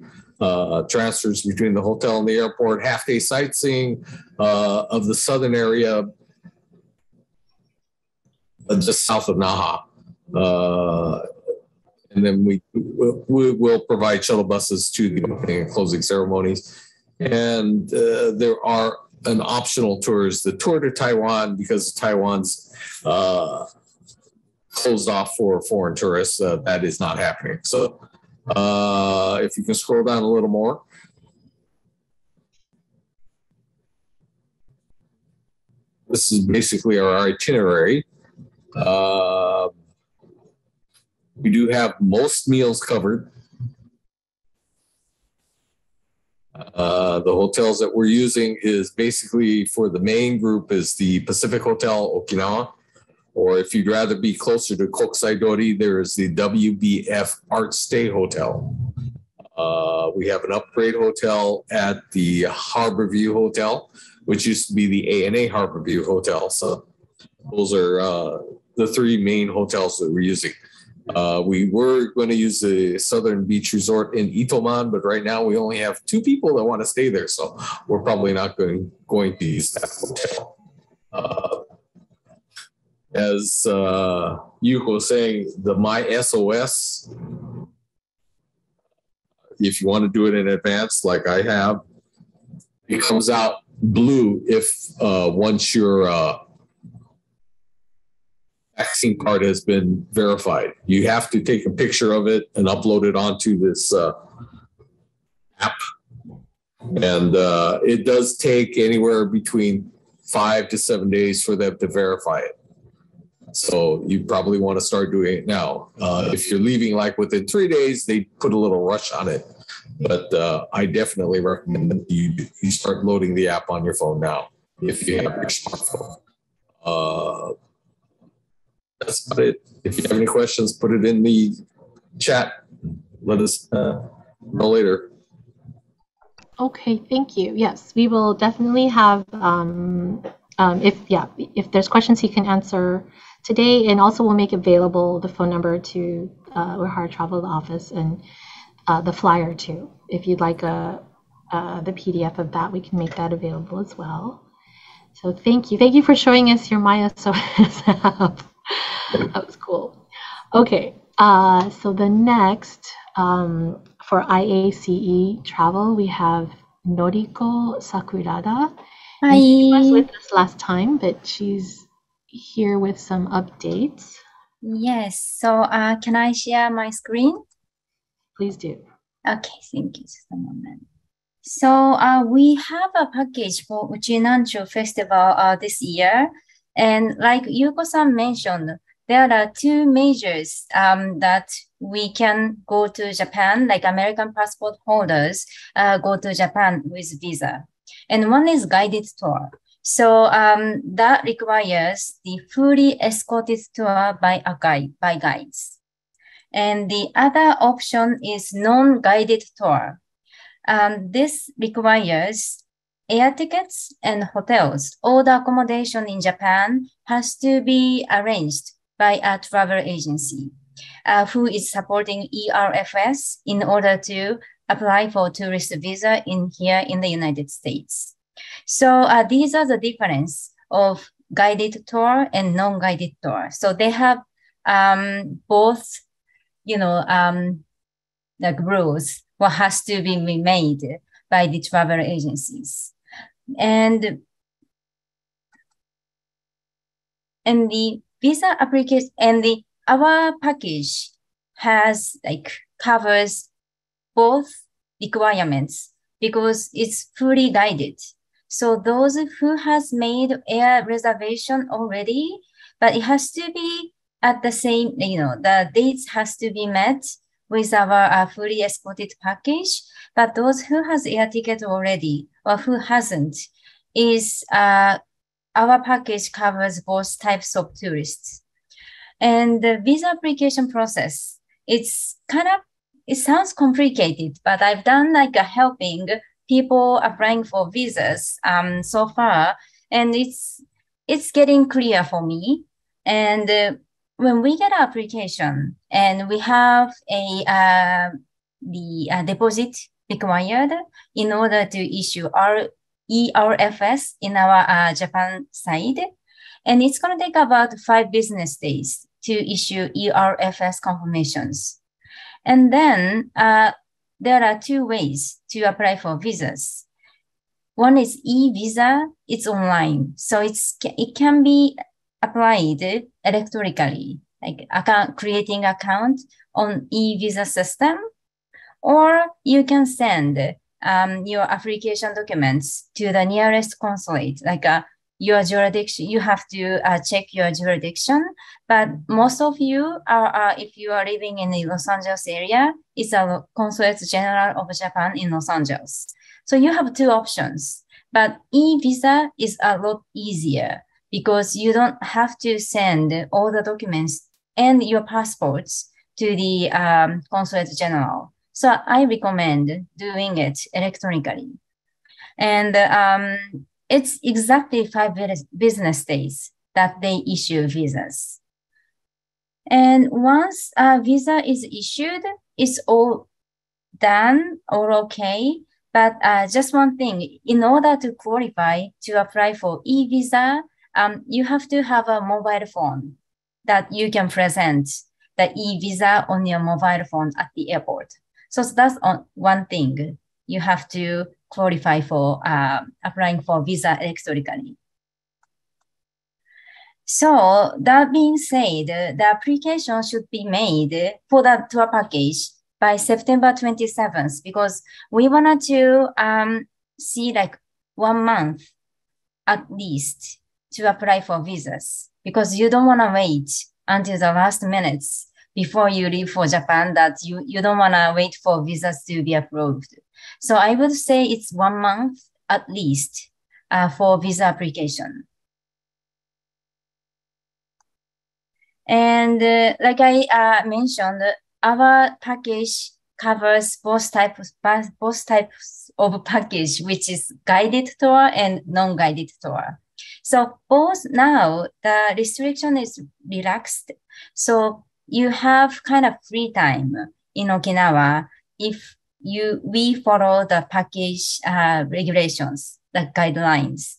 transfers between the hotel and the airport, half-day sightseeing of the southern area, just south of Naha. And then we will provide shuttle buses to the opening and closing ceremonies. And there are an optional tours, the tour to Taiwan, because Taiwan's closed off for foreign tourists. That is not happening. So if you can scroll down a little more. This is basically our itinerary. We do have most meals covered. The hotels that we're using is basically for the main group is the Pacific Hotel Okinawa, or if you'd rather be closer to 𝗥𝗘𝗟𝗖𝗢𝗪, there is the WBF Art Stay Hotel. We have an upgrade hotel at the Harborview Hotel, which used to be the ANA Harborview Hotel. So those are the 3 main hotels that we're using. We were going to use the Southern Beach Resort in Itoman, but right now we only have 2 people that want to stay there, so we're probably not going to use that hotel. As Yuko was saying, the MySOS, if you want to do it in advance, like I have, it comes out blue if once your vaccine card has been verified. You have to take a picture of it and upload it onto this app. And it does take anywhere between 5 to 7 days for them to verify it. So you probably want to start doing it now. If you're leaving like within 3 days, they put a little rush on it. But I definitely recommend that you start loading the app on your phone now if you have your smartphone. That's about it. If you have any questions, put it in the chat. Let us know later. Okay, thank you. Yes, we will definitely have, if there's questions he can answer today, and also we'll make available the phone number to Uehara Travel office and the flyer too. If you'd like the PDF of that, we can make that available as well. So thank you. Thank you for showing us your MySOS app. That was cool. Okay, so the next for IACE travel, we have Noriko Sakurada. Hi. And she was with us last time, but she's here with some updates. Yes. So can I share my screen? Please do. Okay. Thank you. Just a moment. So we have a package for 値南町Festival this year. And like Yuko-san mentioned, there are two measures that we can go to Japan, like American passport holders go to Japan with visa. And one is guided tour. So that requires the fully escorted tour by guides. And the other option is non-guided tour. This requires air tickets and hotels. All the accommodation in Japan has to be arranged by a travel agency who is supporting ERFS in order to apply for tourist visa here in the United States. So these are the difference of guided tour and non-guided tour. So they have both, like rules what has to be made by the travel agencies. And the visa application and our package covers both requirements because it's fully guided. So those who has made air reservation already, but it has to be at the same, the dates has to be met with our fully escorted package. But those who has air ticket already or who hasn't is our package covers both types of tourists. And the visa application process, it sounds complicated, but I've done helping people applying for visas so far, and it's getting clear for me. And when we get an application and we have the deposit required in order to issue our ERFS in our Japan side, and it's going to take about 5 business days to issue ERFS confirmations. And then there are 2 ways to apply for visas. One is e-visa, it's online. So it can be applied electronically, like creating account on e-visa system, or you can send your application documents to the nearest consulate, like your jurisdiction. You have to check your jurisdiction, but most of you are, if you are living in the Los Angeles area, it's a Consulate General of Japan in Los Angeles. So you have 2 options, but e-visa is a lot easier because you don't have to send all the documents and your passports to the Consulate General. So I recommend doing it electronically. And it's exactly 5 business days that they issue visas. And once a visa is issued, it's all done or okay. But just one thing, in order to qualify to apply for e-visa, you have to have a mobile phone that you can present the e-visa on your mobile phone at the airport. So that's one thing you have to qualify for applying for visa electronically. So that being said, the application should be made for the tour package by September 27th, because we wanted to see 1 month at least to apply for visas, because you don't want to wait until the last minutes before you leave for Japan, that you don't want to wait for visas to be approved. So I would say it's 1 month at least for visa application. And like I mentioned, our package covers both types of package, which is guided tour and non-guided tour. So both now the restriction is relaxed. So you have kind of free time in Okinawa if we follow the package regulations, the guidelines.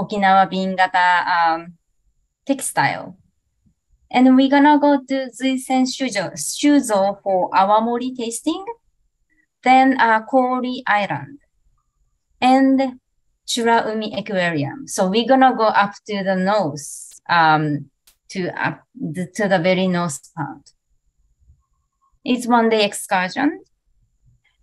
Okinawa Bingata textile. And we're gonna go to Zuisen Shuzo for Awamori tasting, then Kori Island, and Churaumi Aquarium. So we're gonna go up to the north, to the very north part. It's 1 day excursion.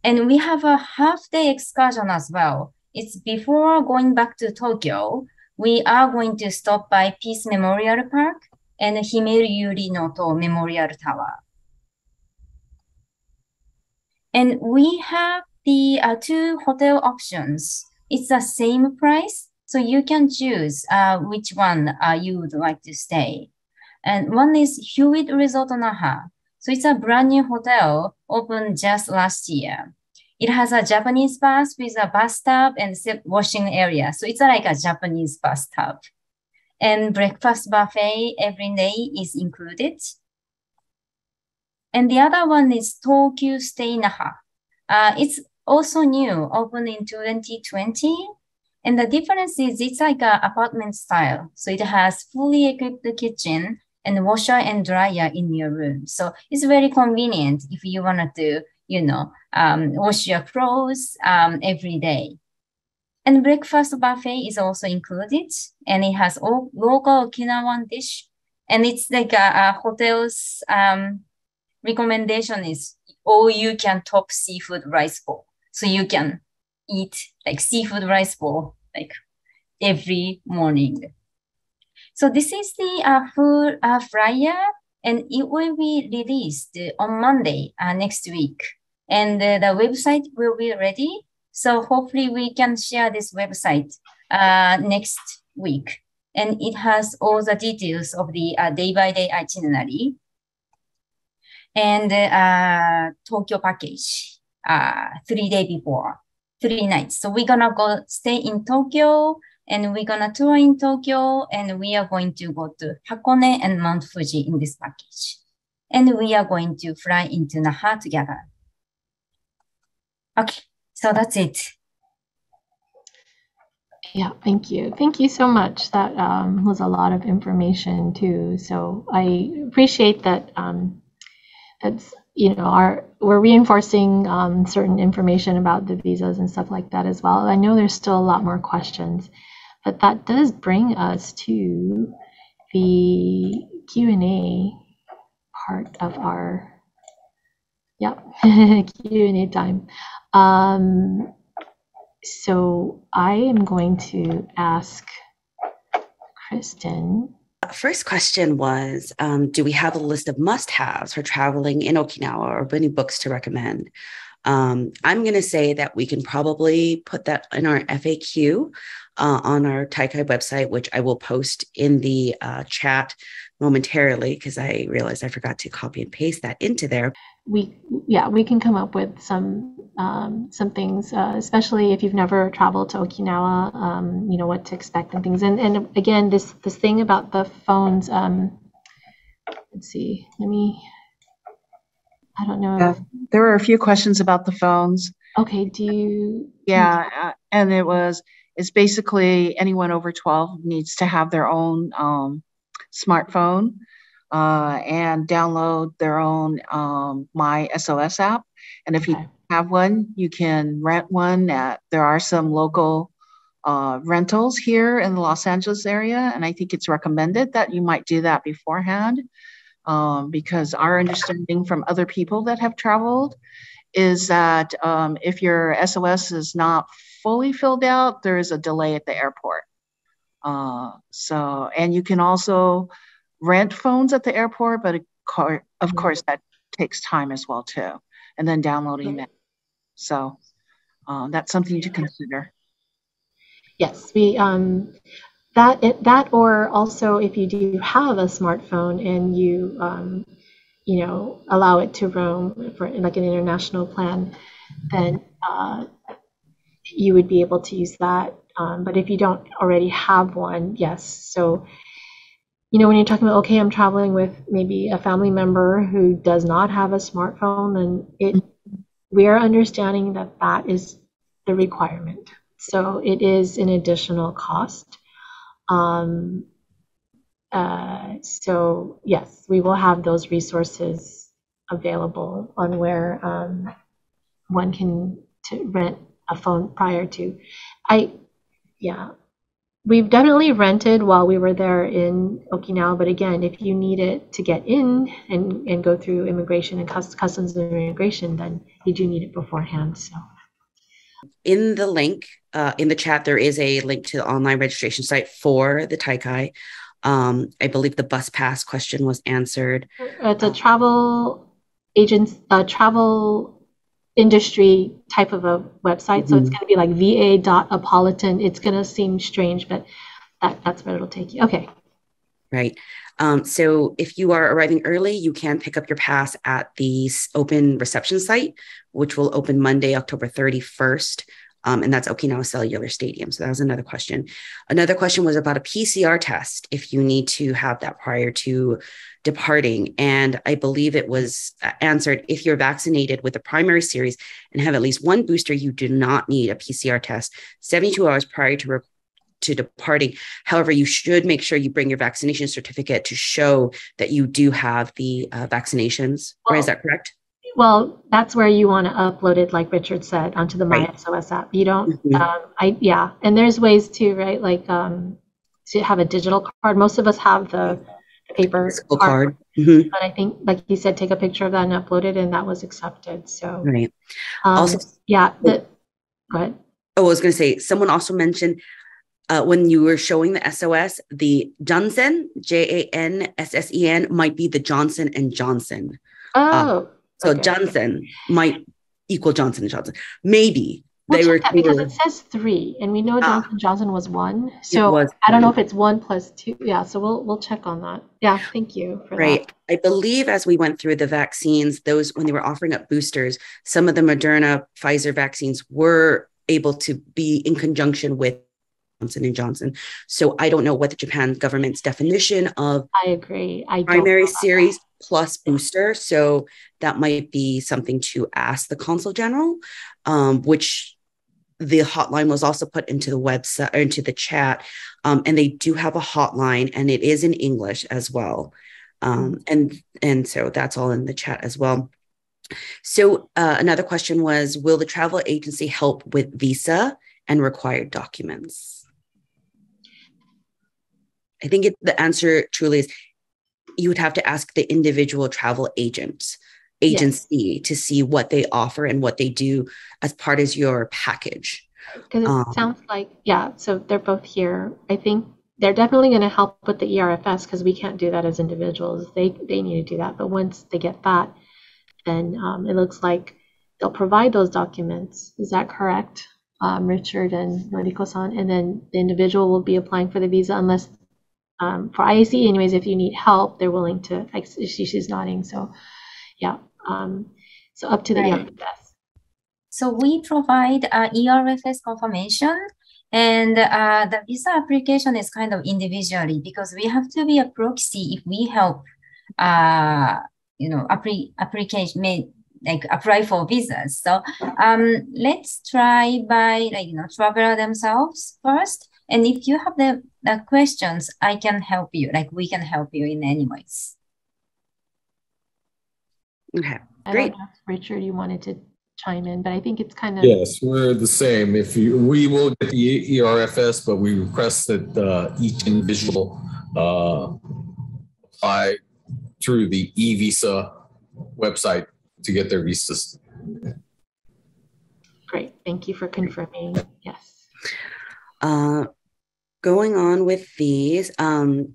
And we have a half-day excursion as well. It's before going back to Tokyo. We are going to stop by Peace Memorial Park and Himeyuri Noto Memorial Tower. And we have the 2 hotel options. It's the same price, so you can choose which one you would like to stay. And one is Hewitt Resort Naha. So it's a brand new hotel opened just last year. It has a Japanese bath with a bathtub and washing area. So it's like a Japanese bathtub. And breakfast buffet every day is included. And the other one is Tokyu Stay Naha. It's also new, opened in 2020. And the difference is it's like an apartment style. So it has fully equipped kitchen and washer and dryer in your room. So it's very convenient if you want to, wash your clothes every day. And breakfast buffet is also included, and it has all local Okinawan dish. And it's like a hotel's recommendation is all you can top seafood rice bowl. So you can eat like seafood rice bowl like every morning. So this is the full flyer, and it will be released on Monday next week. And the website will be ready. So hopefully we can share this website next week. And it has all the details of the day-by-day itinerary and Tokyo package 3 days before, 3 nights. So we're gonna go stay in Tokyo, and we're gonna tour in Tokyo, and we are going to go to Hakone and Mount Fuji in this package. And we are going to fly into Naha together. Okay, so that's it. Yeah, thank you. Thank you so much. That was a lot of information too. So I appreciate that. That's we're reinforcing certain information about the visas and stuff like that as well. I know there's still a lot more questions, but that does bring us to the Q&A part of our Q&A time. So I am going to ask Kristen. First question was, do we have a list of must-haves for traveling in Okinawa, or any books to recommend? I'm going to say that we can probably put that in our FAQ on our Taikai website, which I will post in the chat momentarily, because I realized I forgot to copy and paste that into there. We can come up with some things, especially if you've never traveled to Okinawa, what to expect and things. And again, this thing about the phones, let's see, I don't know. There were a few questions about the phones. Okay, do you? Yeah, and it's basically anyone over 12 needs to have their own smartphone and download their own MySOS app. And if you have one, you can rent one. There are some local rentals here in the Los Angeles area, and I think it's recommended that you might do that beforehand, because our understanding from other people that have traveled is that if your SOS is not fully filled out, there is a delay at the airport. And you can also rent phones at the airport, but of course that takes time as well too, and then downloading that. So that's something to consider. Yes, we that or also if you do have a smartphone and you allow it to roam for like an international plan, then you would be able to use that. But if you don't already have one, yes. So when you're talking about, okay, I'm traveling with maybe a family member who does not have a smartphone, then we are understanding that is the requirement. So it is an additional cost. So yes, we will have those resources available on where one can rent a phone prior to. We've definitely rented while we were there in Okinawa, but again, if you need it to get in and go through immigration and customs and immigration, then you do need it beforehand. So, in the link in the chat, there is a link to the online registration site for the Taikai. I believe the bus pass question was answered. It's a travel industry type of a website, so it's going to be like va.apolitan. It's going to seem strange, but that's where it'll take you. Okay. Right. So if you are arriving early, you can pick up your pass at the open reception site, which will open Monday, October 31st. And that's Okinawa Cellular Stadium. So that was another question. Another question was about a PCR test, if you need to have that prior to departing. And I believe it was answered, if you're vaccinated with the primary series and have at least one booster, you do not need a PCR test 72 hours prior to departing. However, you should make sure you bring your vaccination certificate to show that you do have the vaccinations. Or is that correct? Well, that's where you want to upload it, like Richard said, onto the MySOS app. You don't, and there's ways to, right, like to have a digital card. Most of us have the paper card. But I think, like you said, take a picture of that and upload it, and that was accepted. So, Also, go ahead. Oh, I was going to say, someone also mentioned when you were showing the SOS, the Johnson, Janssen, might be the Johnson and Johnson. So okay. Johnson might equal Johnson and Johnson. Maybe. Because it says 3, and we know Johnson Johnson was 1. So I don't know if it's 1 plus 2. Yeah, so we'll check on that. Yeah, thank you for that. I believe as we went through the vaccines, those when they were offering up boosters, some of the Moderna, Pfizer vaccines were able to be in conjunction with Johnson and Johnson. So I don't know what the Japan government's definition of primary series plus booster. So that might be something to ask the Consul General, which the hotline was also put into the website or into the chat. And they do have a hotline, and it is in English as well. And so that's all in the chat as well. So another question was, will the travel agency help with visa and required documents? I think the answer truly is you would have to ask the individual travel agency to see what they offer and what they do as part of your package. Because it sounds like, so they're both here. I think they're definitely going to help with the ERFS because we can't do that as individuals. They need to do that. But once they get that, then it looks like they'll provide those documents. Is that correct, Richard and Noriko-san? And then the individual will be applying for the visa unless for IACE, anyways, if you need help, they're willing to, she's nodding. So, so up to the ERFS. So we provide ERFS confirmation, and the visa application is kind of individually because we have to be a proxy if we help, application, like apply for visas. So let's try by traveler themselves first. And if you have the questions, I can help you. We can help you in any ways. Okay, great. I don't know if Richard, you wanted to chime in, but I think it's kind of... Yes, we're the same. We will get the ERFS, but we request that each individual apply through the e-visa website to get their visas. Great, thank you for confirming. Yes. Going on with these, and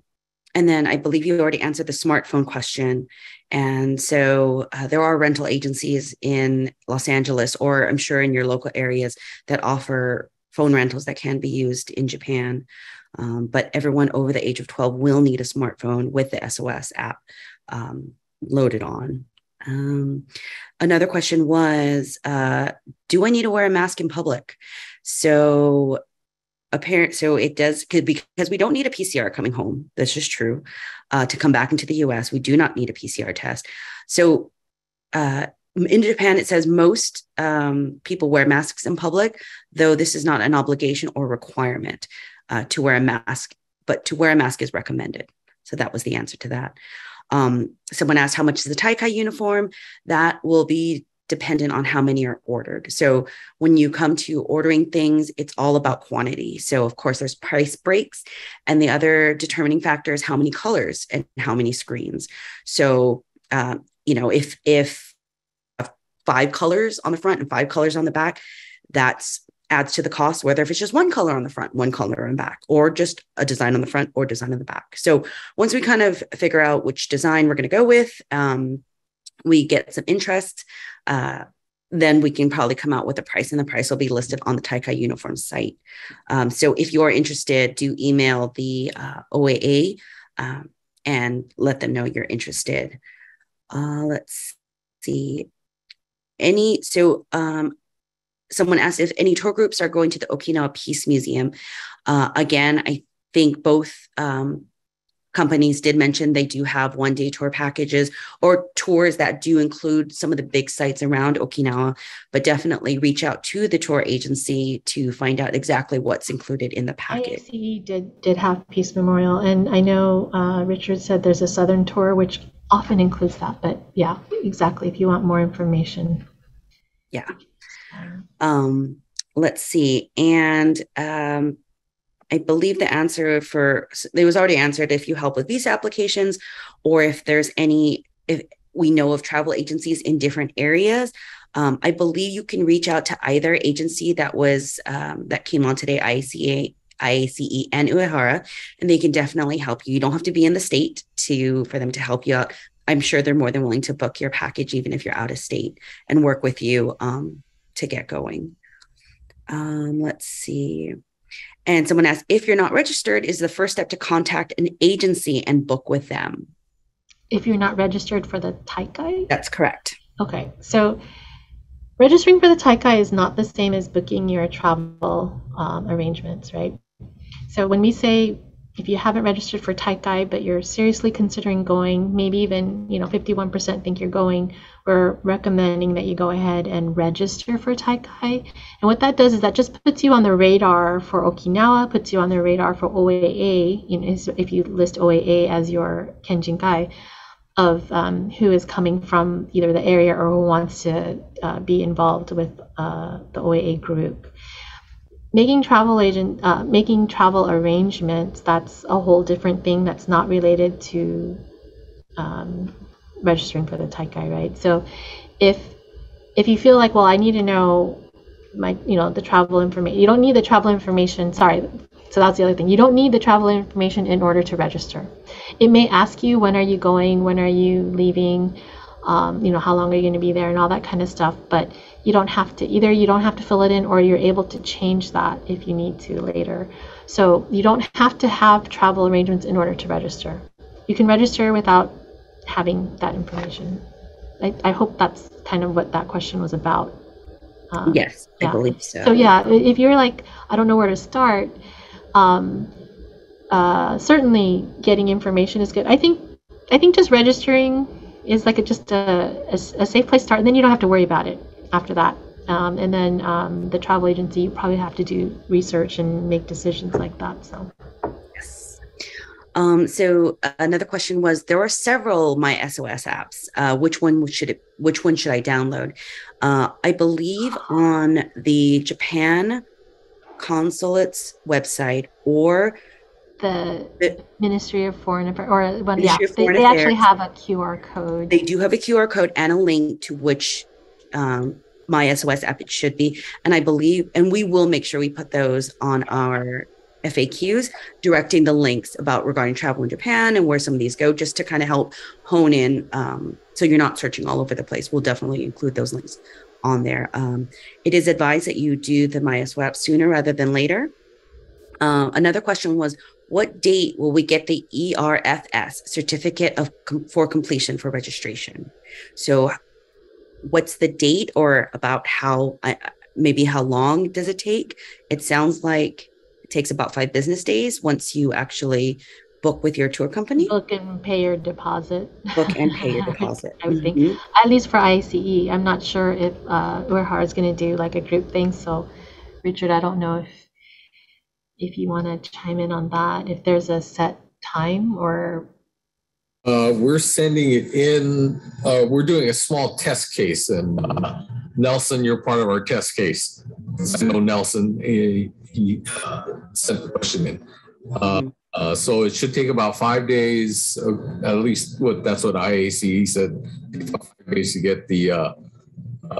then I believe you already answered the smartphone question. And so there are rental agencies in Los Angeles, or I'm sure in your local areas, that offer phone rentals that can be used in Japan. But everyone over the age of 12 will need a smartphone with the SOS app loaded on. Another question was, do I need to wear a mask in public? So it does, because we don't need a PCR coming home. That's just true. To come back into the US, we do not need a PCR test. So in Japan, it says most people wear masks in public, though this is not an obligation or requirement to wear a mask, but to wear a mask is recommended. So that was the answer to that. Someone asked, how much is the Taikai uniform? That will be dependent on how many are ordered. So when you come to ordering things, it's all about quantity. So of course there's price breaks, and the other determining factor is how many colors and how many screens. So, if 5 colors on the front and 5 colors on the back, that's adds to the cost, whether if it's just 1 color on the front, 1 color on the back, or just a design on the front or design on the back. So once we kind of figure out which design we're going to go with, we get some interest, then we can probably come out with a price, and the price will be listed on the Taikai uniform site. So if you are interested, do email the OAA and let them know you're interested. Let's see. someone asked if any tour groups are going to the Okinawa Peace Museum. Again, I think both companies did mention they do have one-day tour packages or tours that do include some of the big sites around Okinawa, but definitely reach out to the tour agency to find out exactly what's included in the package. IACE did have Peace Memorial, and I know Richard said there's a Southern tour, which often includes that, but yeah, exactly, if you want more information. Yeah. Let's see, and I believe the answer it was already answered if you help with visa applications or if we know of travel agencies in different areas. I believe you can reach out to either agency that came on today, IACE and Uehara, and they can definitely help you. You don't have to be in the state for them to help you out. I'm sure they're more than willing to book your package, even if you're out of state, and work with you to get going. Let's see. And someone asked, if you're not registered, is the first step to contact an agency and book with them? If you're not registered for the Taikai? That's correct. Okay, so registering for the Taikai is not the same as booking your travel arrangements, right? So when we say, if you haven't registered for Taikai, but you're seriously considering going, maybe even 51% think you're going, we're recommending that you go ahead and register for Taikai. And what that does is that just puts you on the radar for Okinawa, puts you on the radar for OAA, if you list OAA as your kenjinkai of who is coming from either the area or who wants to be involved with the OAA group. Making travel arrangements, that's a whole different thing that's not related to registering for the Taikai, right? So if you feel like, well, I need to know the travel information, you don't need the travel information, sorry, so that's the other thing. You don't need the travel information in order to register. It may ask you, when are you going, when are you leaving, how long are you going to be there and all that kind of stuff, but you don't have to fill it in, or you're able to change that if you need to later. So you don't have to have travel arrangements in order to register. You can register without having that information. I hope that's kind of what that question was about. Yes, yeah. I believe so. So yeah, if you're like, I don't know where to start, certainly getting information is good. I think just registering is like just a safe place to start, and then you don't have to worry about it after that. And then the travel agency, you probably have to do research and make decisions like that. So yes. So another question was, there are several MySOS apps. Which one should I download? I believe on the Japan consulate's website or the Ministry of Foreign Affairs, or they Affairs, actually have a QR code. They do have a QR code and a link to which MySOS app it should be. And I believe, and we will make sure we put those on our FAQs, directing the links regarding travel in Japan and where some of these go, just to kind of help hone in, so you're not searching all over the place. We'll definitely include those links on there. It is advised that you do the MySOS app sooner rather than later. Another question was, what date will we get the ERFS, Certificate for Completion for Registration? So what's the date, or about maybe how long does it take? It sounds like it takes about 5 business days once you actually book with your tour company. Book and pay your deposit. Book and pay your deposit. I would think, at least for IACE. I'm not sure if Uehara is going to do like a group thing. So Richard, I don't know if you want to chime in on that, if there's a set time or. We're sending it in. We're doing a small test case, and Nelson, you're part of our test case. I know Nelson. He sent the question in. So it should take about 5 days, at least. That's what IACE said. 5 days to get the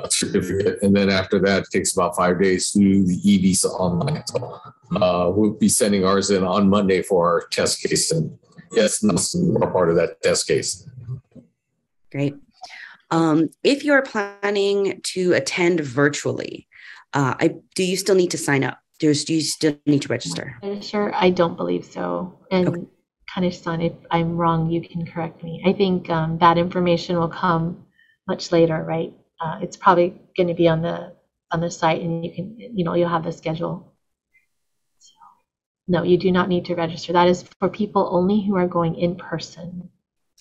certificate, and then after that, it takes about 5 days to do the e-visa online. So we'll be sending ours in on Monday for our test case, and yes, Nelson, we're part of that test case. Great. If you're planning to attend virtually, do you still need to sign up? Do you still need to register? Sure, I don't believe so. And okay. Kanish-san, if I'm wrong, you can correct me. I think that information will come much later, right? It's probably going to be on the on the site, and you can, you'll have the schedule. So, no, you do not need to register. That is for people only who are going in person.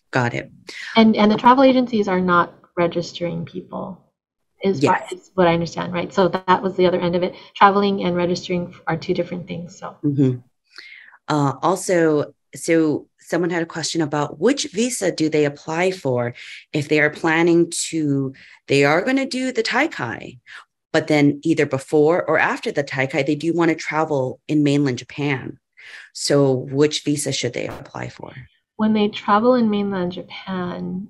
Got it. And the travel agencies are not registering people, is what I understand, right? So that was the other end of it. Traveling and registering are two different things. So also, so someone had a question about which visa do they apply for if they are planning to, they are going to do the Taikai, but then either before or after the Taikai, they do want to travel in mainland Japan. So which visa should they apply for? When they travel in mainland Japan,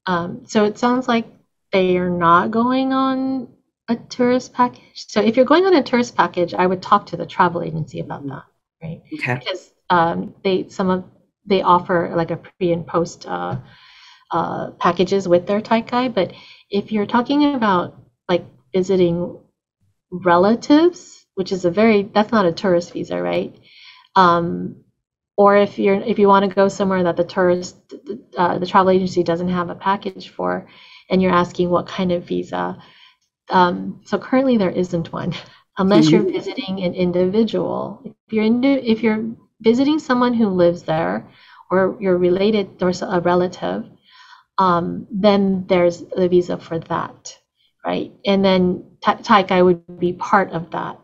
so it sounds like they are not going on a tourist package. So if you're going on a tourist package, I would talk to the travel agency about that, right? Okay. Because they offer like a pre and post packages with their Taikai. But if you're talking about like visiting relatives, which is that's not a tourist visa, right? Or if you want to go somewhere that the travel agency doesn't have a package for, and you're asking what kind of visa, so currently there isn't one, unless you're visiting an individual. If you're visiting someone who lives there, or you're related or a relative, then there's the visa for that, right? And then Taikai would be part of that,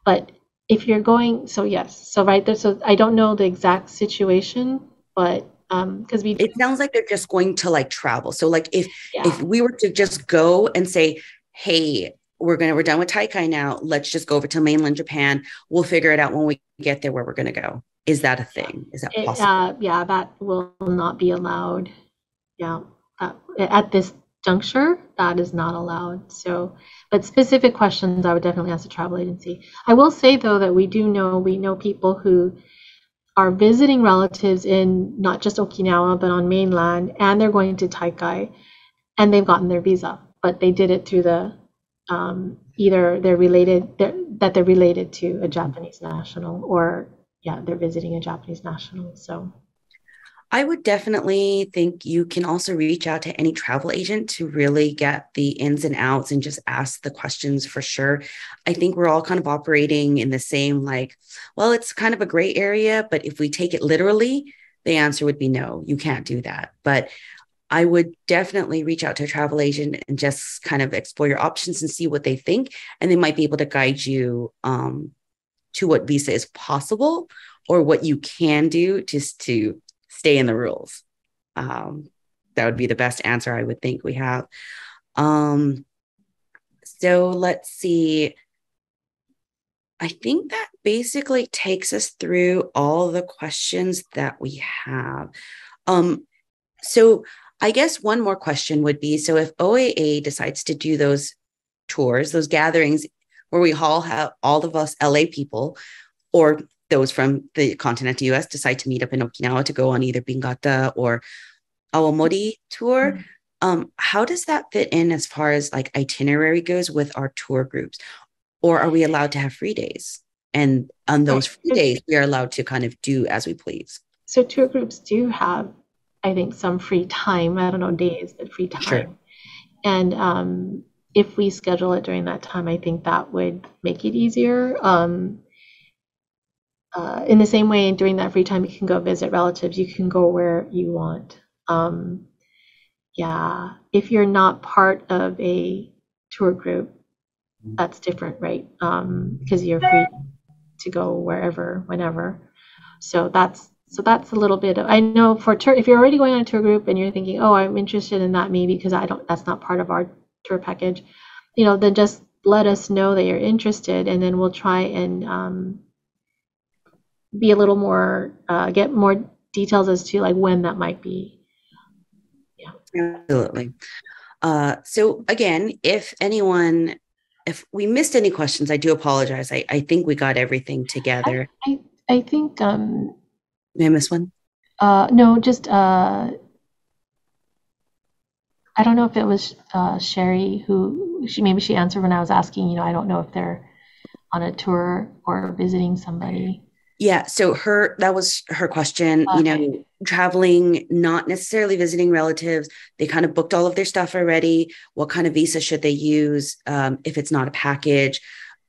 but if you're going, so yes, so right there, so I don't know the exact situation, but because it sounds like they're just going to like travel. So like if we were to just go and say, hey, we're done with Taikai now, let's just go over to mainland Japan, we'll figure it out when we get there where we're going to go. Is that a thing? Is that possible? Yeah, that will not be allowed. Yeah, at this juncture, that is not allowed. So, but specific questions, I would definitely ask the travel agency. I will say though that we know people who are visiting relatives in not just Okinawa but on mainland, and they're going to Taikai, and they've gotten their visa, but they did it through the either they're related to a Japanese national, or they're visiting a Japanese national. So I would definitely think you can also reach out to any travel agent to really get the ins and outs and just ask the questions for sure. I think we're all kind of operating in the same, like, well, it's kind of a gray area, but if we take it literally, the answer would be no, you can't do that. But I would definitely reach out to a travel agent and just kind of explore your options and see what they think. And they might be able to guide you to what visa is possible or what you can do just to stay in the rules. That would be the best answer I would think we have. So let's see. I think that basically takes us through all the questions that we have. So I guess one more question would be, so if OAA decides to do those tours, those gatherings where we all have all of us LA people, or those from the continental US decide to meet up in Okinawa to go on either Bingata or Awamori tour, how does that fit in as far as like itinerary goes with our tour groups? Or are we allowed to have free days? And on those free days, we are allowed to kind of do as we please. So tour groups do have, I think, some free time. I don't know days, but free time. Sure. And if we schedule it during that time, I think that would make it easier. In the same way, during that free time, you can go visit relatives. You can go where you want. If you're not part of a tour group, that's different, right? Because you're free to go wherever, whenever. So that's a little bit of, I know for tour, if you're already going on a tour group and you're thinking, oh, I'm interested in that maybe because that's not part of our tour package, then just let us know that you're interested, and then we'll try and be a little more, get more details as to like when that might be. Yeah. Absolutely. So again, if we missed any questions, I do apologize. I think we got everything together. I think, may I miss one? No, just, I don't know if it was Sherry who, maybe she answered when I was asking, I don't know if they're on a tour or visiting somebody. Yeah, so that was her question, Okay. Traveling, not necessarily visiting relatives. They kind of booked all of their stuff already. What kind of visa should they use if it's not a package?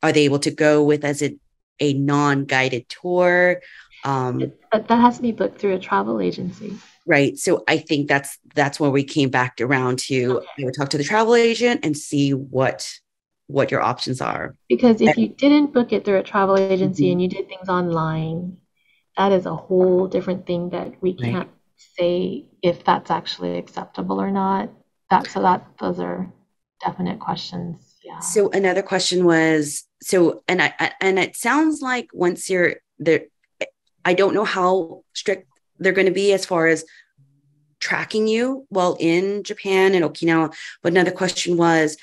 Are they able to go with as a non-guided tour? But that has to be booked through a travel agency. Right. So I think that's where we came back around to. Okay. I would talk to the travel agent and see what your options are. Because if you didn't book it through a travel agency and you did things online, that is a whole different thing that we can't say if that's actually acceptable or not. Those are definite questions. Yeah. So another question was, and it sounds like once you're there, I don't know how strict they're going to be as far as tracking you while in Japan and Okinawa. But another question was,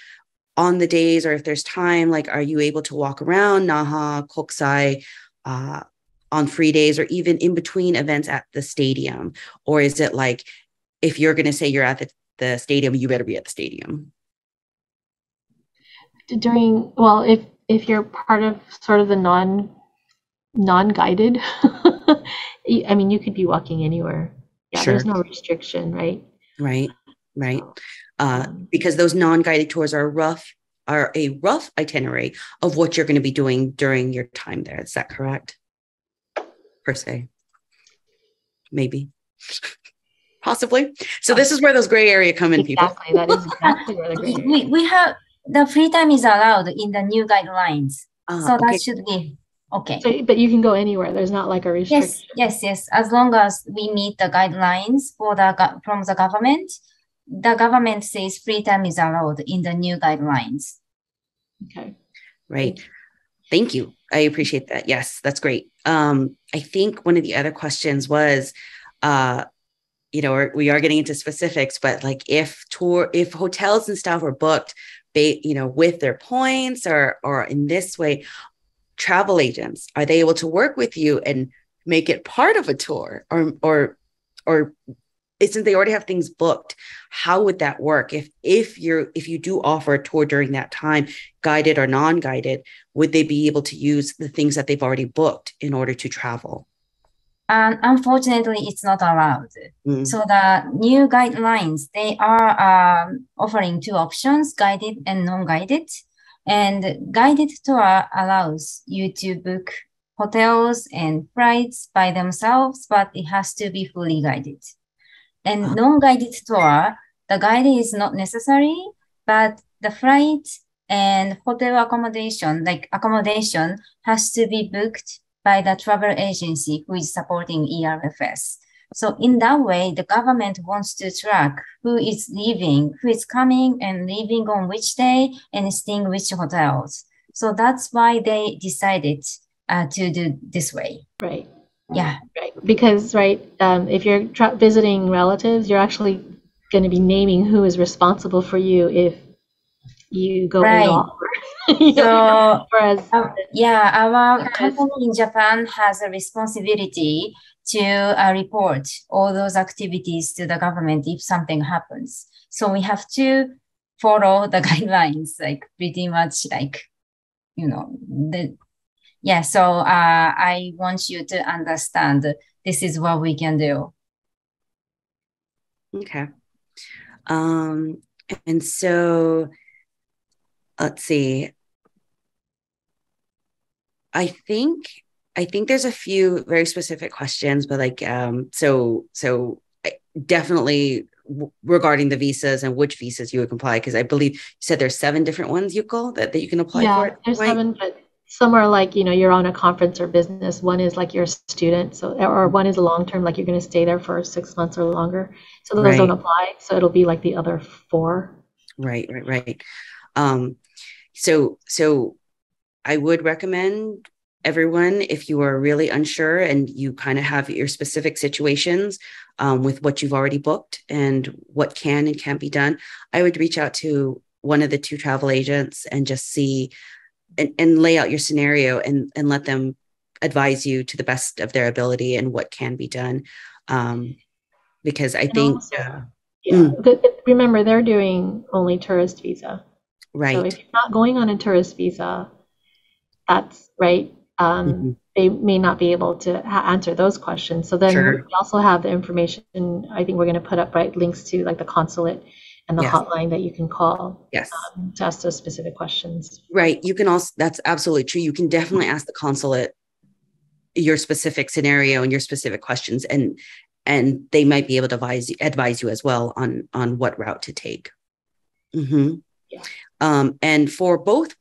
on the days or if there's time, like, are you able to walk around Naha, Kokusai on free days or even in between events at the stadium? Or is it like, if you're going to say you're at the stadium, you better be at the stadium? If you're part of sort of the non-guided, I mean, you could be walking anywhere. Yeah, Sure. There's no restriction, right? Right. Because those non-guided tours are a rough itinerary of what you're going to be doing during your time there. Is that correct? Per se. Maybe. Possibly. So this is where those gray area come in, people. Exactly. That is exactly where the gray area. We have the free time is allowed in the new guidelines. So Okay. that should be okay. So, but you can go anywhere. There's not like a restriction. Yes. As long as we meet the guidelines from the government says free time is allowed in the new guidelines. Okay. Right. Thank you. I appreciate that. Yes, that's great. I think one of the other questions was, we are getting into specifics, but like if hotels and stuff are booked, with their points or in this way, travel agents, are they able to work with you and make it part of a tour or since they already have things booked, how would that work? If you do offer a tour during that time, guided or non-guided, would they be able to use the things that they've already booked in order to travel? Unfortunately, it's not allowed. So the new guidelines, they are offering two options, guided and non-guided. And guided tour allows you to book hotels and flights by themselves, but it has to be fully guided. And non-guided tour, the guide is not necessary, but the flight and hotel accommodation has to be booked by the travel agency who is supporting ERFS. So in that way, the government wants to track who is leaving, who is coming and leaving on which day and staying which hotels. So that's why they decided to do this way. Right. Yeah. Right. Because, if you're visiting relatives, you're actually going to be naming who is responsible for you if you go off. So, our company in Japan has a responsibility to report all those activities to the government if something happens. So we have to follow the guidelines, like pretty much so I want you to understand this is what we can do. Okay. And so let's see. I think there's a few very specific questions, but so definitely regarding the visas and which visas you would apply, because I believe you said there's 7 different ones, Yuko, that you can apply for. Yeah, there's 7, but some are like, you're on a conference or business. One is like you're a student, or one is long-term, like you're going to stay there for 6 months or longer. So those don't apply. So it'll be like the other 4. Right. So I would recommend everyone, if you are really unsure and you kind of have your specific situations with what you've already booked and what can and can't be done, I would reach out to one of the 2 travel agents and just see and lay out your scenario and let them advise you to the best of their ability and what can be done. Because I think... remember, they're doing only tourist visa. Right. So if you're not going on a tourist visa, that's right. they may not be able to answer those questions. So then Sure. we also have the information. I think we're going to put up links to like the consulate and the Yes. hotline that you can call Yes. To ask those specific questions. Right. You can also, that's absolutely true. You can definitely ask the consulate your specific scenario and your specific questions, and they might be able to advise you as well on what route to take. Mm-hmm. Yeah. And for both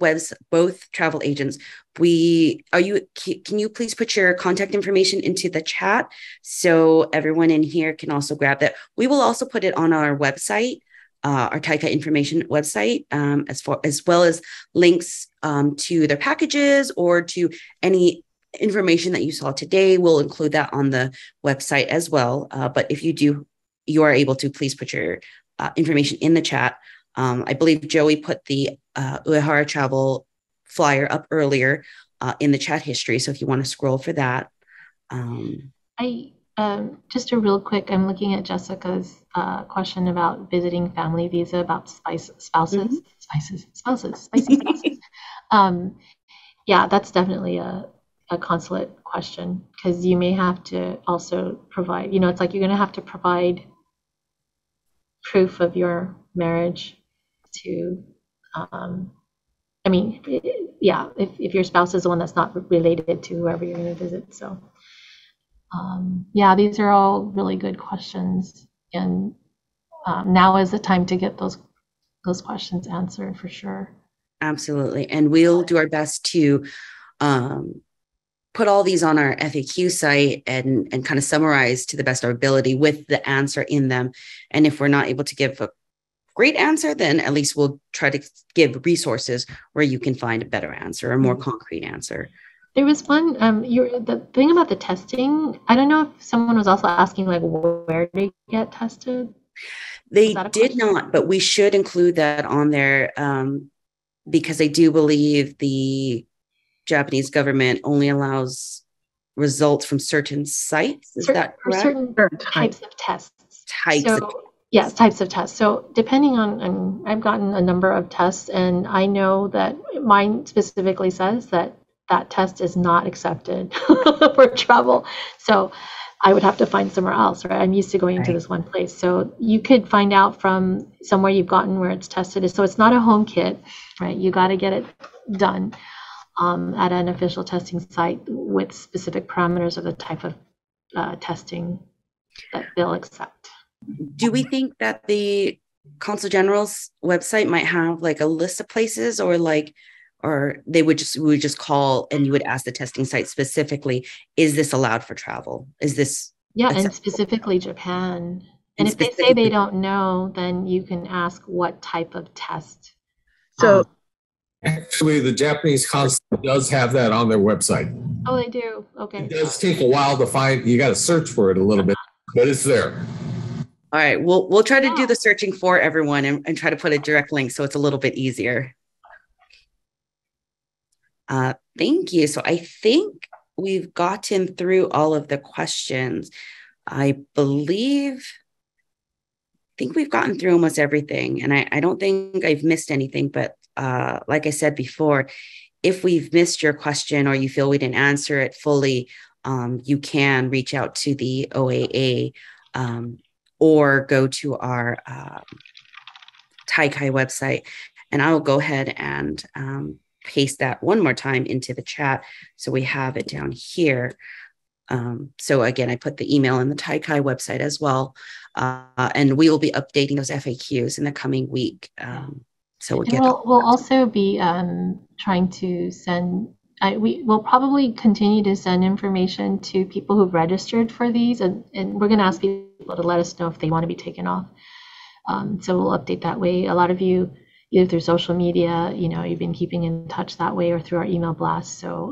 travel agents, can you please put your contact information into the chat so everyone in here can also grab that? We will also put it on our website, our Taikai information website, as well as links to their packages or to any information that you saw today. We'll include that on the website as well. But if you are able to, please put your information in the chat. I believe Joey put the 𝗥𝗘𝗟𝗖𝗢𝗠𝗘 travel flyer up earlier in the chat history. So if you want to scroll for that. Just a real quick, I'm looking at Jessica's question about visiting family visa, about spouses. Yeah, that's definitely a consulate question, because you may have to also provide, it's like you're going to have to provide proof of your marriage to, if your spouse is the one that's not related to whoever you're going to visit. So, these are all really good questions, and now is the time to get those questions answered for sure. Absolutely, and we'll do our best to put all these on our FAQ site and kind of summarize to the best of our ability with the answer in them. And if we're not able to give a great answer, then at least we'll try to give resources where you can find a better answer, a more concrete answer. There was one, the thing about the testing, I don't know if someone was also asking like where to get tested. They did not, but we should include that on there because I do believe the Japanese government only allows results from certain sites. Is that correct? Certain types of tests. Yes, types of tests. So depending on, I've gotten a number of tests, and I know that mine specifically says that test is not accepted for travel. So I would have to find somewhere else, right? I'm used to going to this one place. So you could find out from somewhere you've gotten where it's tested. So it's not a home kit, right? You got to get it done at an official testing site with specific parameters of the type of testing that they'll accept. Do we think that the Consul General's website might have like a list of places, or we would just call and you would ask the testing site specifically, is this allowed for travel? Is this and specifically Japan. And if they say they don't know, then you can ask what type of test. So actually, the Japanese consulate does have that on their website. Oh, they do? Okay. It does take a while to find. You got to search for it a little bit, but it's there. All right, we'll try to do the searching for everyone and try to put a direct link so it's a little bit easier. Thank you. So I think we've gotten through all of the questions. I think we've gotten through almost everything, and I don't think I've missed anything, but like I said before, if we've missed your question or you feel we didn't answer it fully, you can reach out to the OAA or go to our Taikai website, and I will go ahead and paste that one more time into the chat so we have it down here. So again, I put the email in the Taikai website as well, and we will be updating those FAQs in the coming week. So we'll also be trying to send. We will probably continue to send information to people who've registered for these, and we're going to ask people to let us know if they want to be taken off. So we'll update that way. A lot of you, either through social media, you've been keeping in touch that way, or through our email blast. So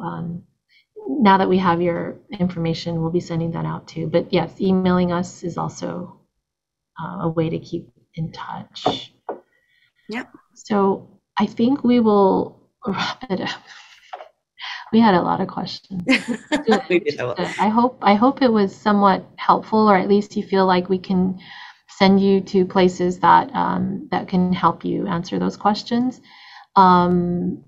now that we have your information, we'll be sending that out too. But yes, emailing us is also a way to keep in touch. Yep. So I think we will wrap it up. We had a lot of questions. We did. I hope it was somewhat helpful, or at least you feel like we can send you to places that that can help you answer those questions. Some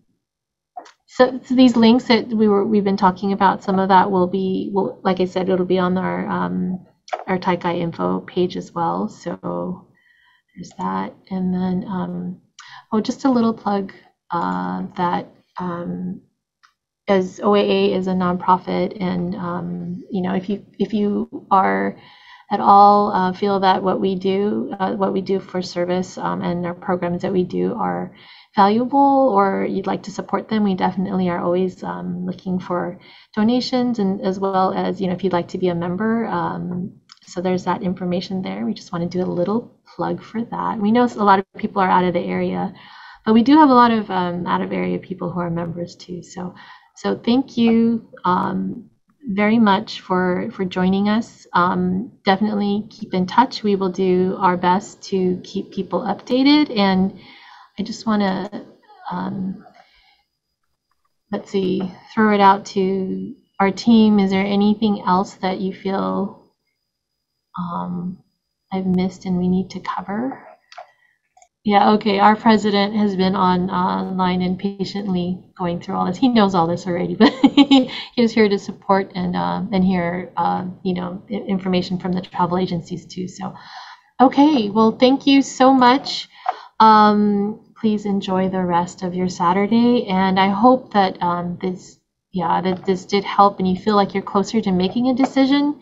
so these links that we've been talking about, some of that will, like I said, it'll be on our Taikai info page as well. So there's that. And then, just a little plug that as OAA is a nonprofit, and if you are at all feel that what we do for service and our programs that we do are valuable, or you'd like to support them, we definitely are always looking for donations, and as well as if you'd like to be a member. So there's that information there. We just want to do a little plug for that. We know a lot of people are out of the area, but we do have a lot of out of area people who are members too. So thank you very much for joining us. Definitely keep in touch. We will do our best to keep people updated. And I just want to, throw it out to our team. Is there anything else that you feel I've missed and we need to cover? Yeah, okay. Our president has been online and patiently going through all this. He knows all this already, but he was here to support and hear information from the travel agencies too. So, okay. Well, thank you so much. Please enjoy the rest of your Saturday, and I hope that this did help, and you feel like you're closer to making a decision,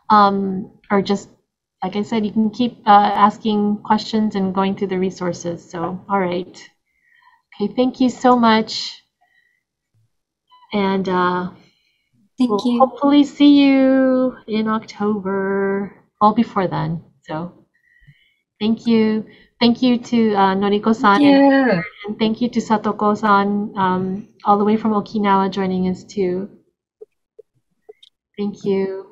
or just. Like I said, you can keep asking questions and going through the resources. So, all right. Okay, thank you so much. And we'll hopefully see you in October, well, before then. So, thank you. Thank you to Noriko-san. And thank you to Satoko-san, all the way from Okinawa, joining us too. Thank you.